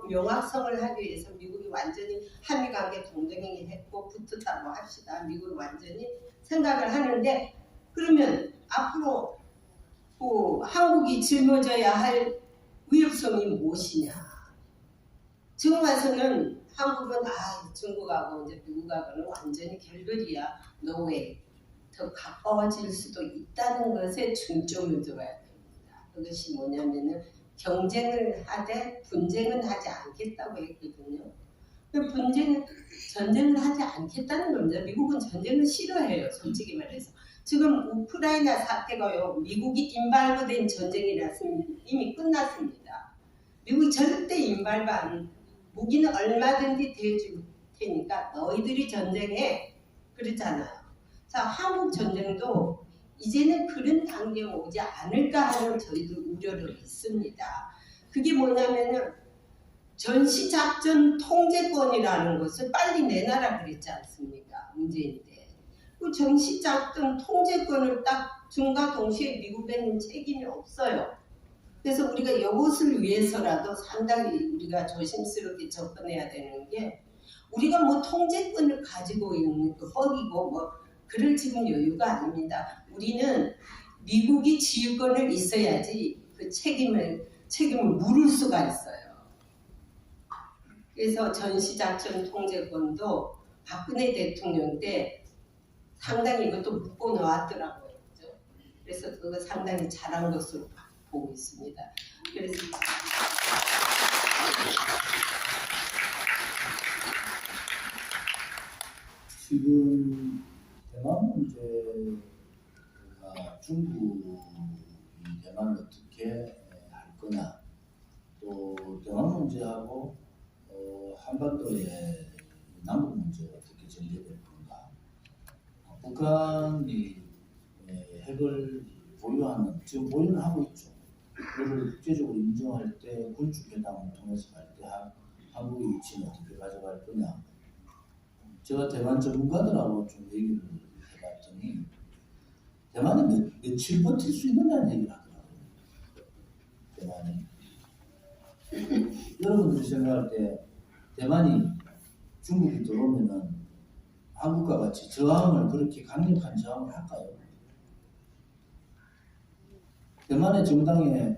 명확성을 하기 위해서 미국이 완전히 한미관계 동맹이 했고 붙었다고 합시다. 미국이 완전히 생각을 하는데 그러면 앞으로 한국이 짊어져야 할 위협성이 무엇이냐. 지금 와서는 한국은 중국하고 이제 미국하고는 완전히 결별이야. 노웨이. 더 가까워질 수도 있다는 것에 중점을 둬야 됩니다. 그것이 뭐냐면은 경쟁을 하되 분쟁은 하지 않겠다고 했거든요. 전쟁을 하지 않겠다는 겁니다. 미국은 전쟁을 싫어해요. 솔직히 말해서. 지금 우크라이나 사태가요. 미국이 임발부된 전쟁이라서 이미 끝났습니다. 미국이 절대 임발부 안 무기는 얼마든지 대줄 테니까 너희들이 전쟁해. 그렇잖아요. 자, 한국 전쟁도 이제는 그런 단계에 오지 않을까 하는 저희도 우려를 했습니다. 그게 뭐냐면은 전시작전 통제권이라는 것을 빨리 내놔라 그랬지 않습니까? 문재인 때. 그 전시작전 통제권을 딱 준과 동시에 미국에는 책임이 없어요. 그래서 우리가 이것을 위해서라도 상당히 우리가 조심스럽게 접근해야 되는 게 우리가 뭐 통제권을 가지고 있는 그 뻑이고 뭐 그럴 지금 여유가 아닙니다. 우리는 미국이 지휘권을 있어야지 그 책임을 물을 수가 있어요. 그래서 전시작전 통제권도 박근혜 대통령 때 상당히 이것도 묶어 놓았더라고요. 그죠? 그래서 그거 상당히 잘한 것으로 보고 있습니다. 그래서 지금 대만 문제가 중국이 대만을 어떻게 할 거냐, 또 대만 문제하고 한반도의 남북 문제가 어떻게 전개될 건가, 북한이 핵을 보유하는, 지금 보유는 하고 있죠. 그걸 국제적으로 인정할 때 군축회담을 통해서 할 때 한국의 위치는 어떻게 가져갈 거냐. 제가 대만 전문가들하고 좀 얘기를 해봤더니 대만이 며칠 버틸 수 있느냐는 얘기를 하더라고요. 대만이. 여러분들이 생각할 때 대만이 중국이 들어오면은 한국과 같이 저항을, 그렇게 강력한 저항을 할까요? 대만의 정당에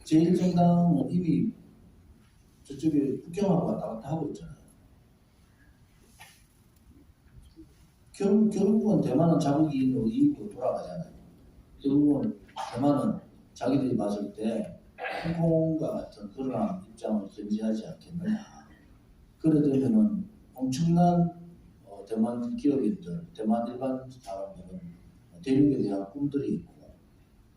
제1정당은 이미 저쪽에 북경하고 왔다 갔다 하고 있잖아요. 결국은 대만은 자국이 있는 이익으로 돌아가잖아요. 결국은 대만은 자기들이 봤을 때 홍콩과 같은 그러한 입장을 견지하지 않겠느냐. 그래 되면은 엄청난 대만 기업인들, 대만 일반 사람들은 대륙에 대한 꿈들이 있고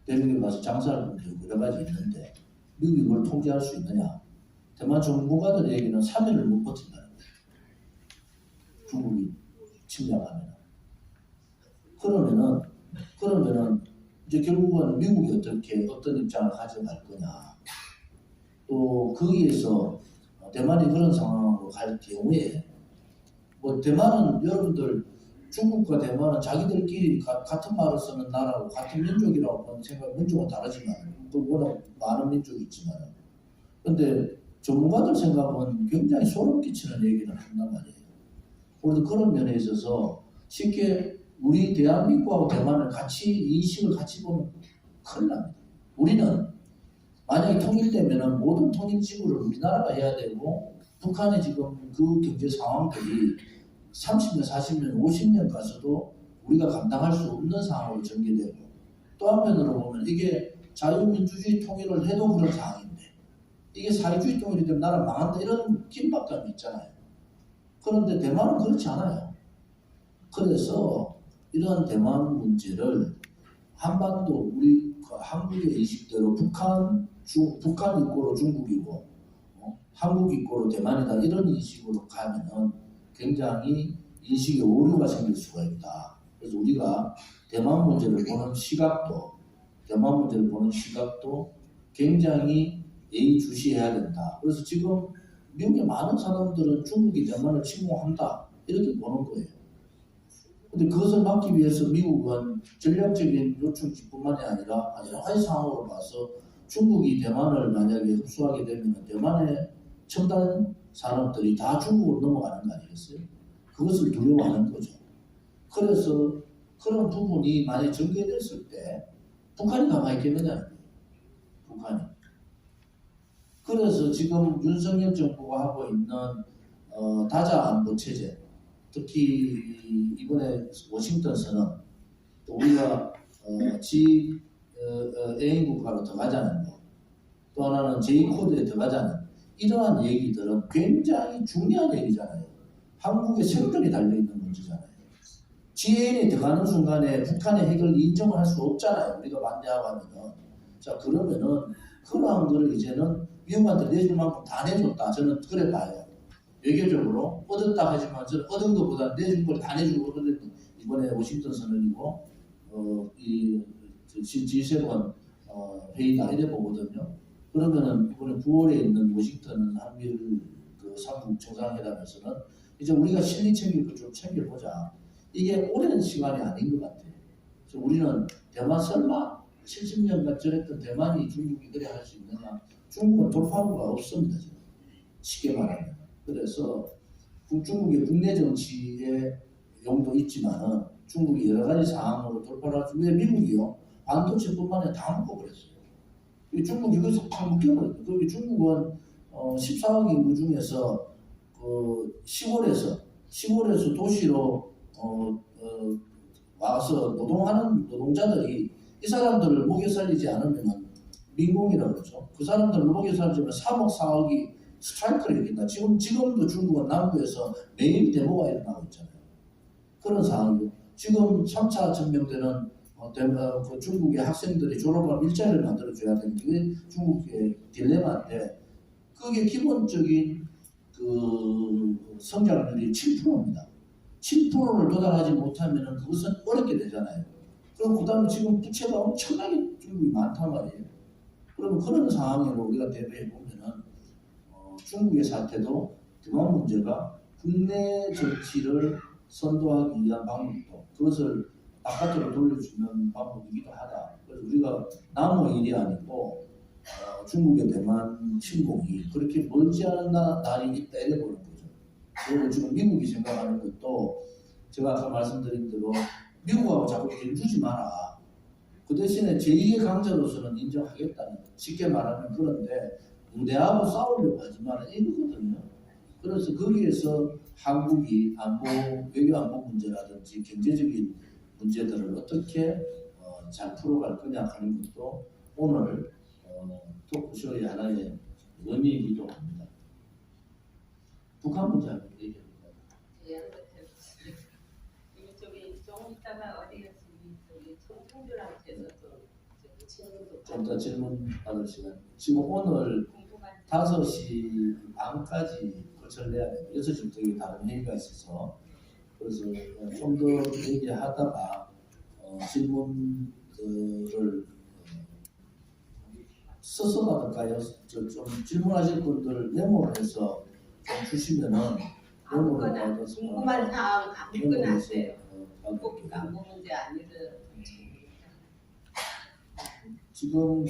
대륙에 가서 장사할 분들이 여러 가지 있는데 미국이 그걸 통제할 수 있느냐. 대만 정부가들 얘기는 3일을 못 버틴다는 거예요. 중국이 침략하면. 그러면은 이제 결국은 미국이 어떤 입장을 가져갈 거냐. 또 거기에서 대만이 그런 상황으로 갈 경우에 뭐 대만은 여러분들 중국과 대만은 자기들끼리 같은 말을 쓰는 나라고 같은 민족이라고 보는 생각, 민족은 다르지만 또 워낙 많은 민족이 있지만 근데 전문가들 생각은 굉장히 소름 끼치는 얘기를 한단 말이에요. 그래도 그런 면에 있어서 쉽게 우리 대한민국하고 대만을 같이 인식을 같이 보면 큰일 납니다. 우리는 만약에 통일되면은 모든 통일 지구를 우리나라가 해야 되고 북한의 지금 그 경제 상황들이 30년, 40년, 50년 가서도 우리가 감당할 수 없는 상황으로 전개되고 또 한편으로 보면 이게 자유민주주의 통일을 해도 그런 상황인데 이게 사회주의 통일이 되면 나라 망한다 이런 긴박감이 있잖아요. 그런데 대만은 그렇지 않아요. 그래서 이런 대만 문제를 한반도 우리 한국의 인식대로 북한 이꼬로 중국이고 한국 이꼬로 대만이다 이런 인식으로 가면은 굉장히 인식에 오류가 생길 수가 있다. 그래서 우리가 대만 문제를 보는 시각도 굉장히 예의주시해야 된다. 그래서 지금 미국의 많은 사람들은 중국이 대만을 침공한다 이렇게 보는 거예요. 근데 그것을 막기 위해서 미국은 전략적인 요충지뿐만이 아니라 여러 가지 상황으로 봐서 중국이 대만을 만약에 흡수하게 되면 대만의 첨단 산업들이 다 중국으로 넘어가는 거 아니겠어요? 그것을 두려워하는 거죠. 그래서 그런 부분이 만약에 전개됐을 때 북한이 가만히 있겠느냐는 거예요. 북한이. 그래서 지금 윤석열 정부가 하고 있는 다자 안보 체제, 특히 이번에 워싱턴 선언, 또 우리가 A인 국가로 들어가자는 거, 또 하나는 J-코드에 들어가자는 이러한 얘기들은 굉장히 중요한 얘기잖아요. 한국의 생존이 달려있는 문제잖아요. GN에 들어가는 순간에 북한의 핵을 인정을 할 수 없잖아요. 우리가 반대하고 하면은. 자, 그러면은 그러한 거를 이제는 미국한테 내줄 만큼 다 내줬다. 저는 그래 봐요. 외교적으로 얻었다 하지만 저는 얻은 것보다 내준 걸 다 내주고 그랬더니 이번에 워싱턴 선언이고 이 G7 회의다 이래 보거든요. 그러면은 이번에 9월에 있는 워싱턴 한미일 그 3국 정상회담에서는 이제 우리가 실리 챙길 거 좀 챙겨보자. 이게 오랜 시간이 아닌 것 같아요. 그래서 우리는 대만 설마 70년간 저랬던 대만이 중국이 그래 할 수 있느냐? 중국은 돌파구가 없습니다. 지금. 쉽게 말하면. 그래서 중국의 국내 정치에 용도 있지만은 중국이 여러 가지 상황으로 돌파를 하지 왜 미국이요? 반도체뿐만 아니라 다 묶어버렸어요. 중국이 여기서 다 묶여버렸어요. 그리고 중국은 14억 인구 중에서 시골에서 도시로 와서 노동하는 노동자들이 이 사람들을 먹여 살리지 않으면 민공이라고 그러죠. 그 사람들을 먹여 살리면 3억, 4억이 스트라이크를 일으킨다. 지금도 중국은 남부에서 매일 데모가 일어나고 있잖아요. 그런 상황이고 지금 3차 전명대는 그 중국의 학생들이 졸업하면 일자리를 만들어줘야 되는 게 중국의 딜레마인데 그게 기본적인 그 성장률이 7%입니다. 7%를 도달하지 못하면 그것은 어렵게 되잖아요. 그럼 그 다음에 지금 부채가 엄청나게 중국이 많단 말이에요. 그러면 그런 상황으로 우리가 대비해 보면은 중국의 사태도 대만 문제가 국내 정치를 선도하기 위한 방법도 그것을 바깥으로 돌려주는 방법이기도 하다. 그래서 우리가 남의 일이 아니고 중국의 대만 침공이 그렇게 멀지 않은 날이 있다 이래 보는 거죠. 그리고 지금 미국이 생각하는 것도 제가 아까 말씀드린 대로 미국하고 자꾸 견주지 마라. 그 대신에 제2의 강자로서는 인정하겠다는 쉽게 말하면 그런데 무대하고 싸우려고 하지 마라 이거거든요. 그래서 거기에서 한국이 외교 안보 문제라든지 경제적인 문제들을 어떻게 잘 풀어갈 거냐 하는 것도 오늘 토크쇼의 하나의 의미이기도 합니다. 북한 문제 한번 얘기해볼까요? 저기 조금 있다가 어디 저기 총들한테서 좀 더 질문 받을 시간. 지금 오늘 5시 반까지 거절해야 돼요. 6시부터 다른 회의가 있어서 그래서 좀 더 얘기하다가 질문들을 써서 받을까요? 좀 질문하실 분들 메모를 해서 좀 주시면은 메모를 받아서 궁금한 사항 아무거나 하세요. 생각을 꼭 했기 안보 때문에 문제 아니든 지금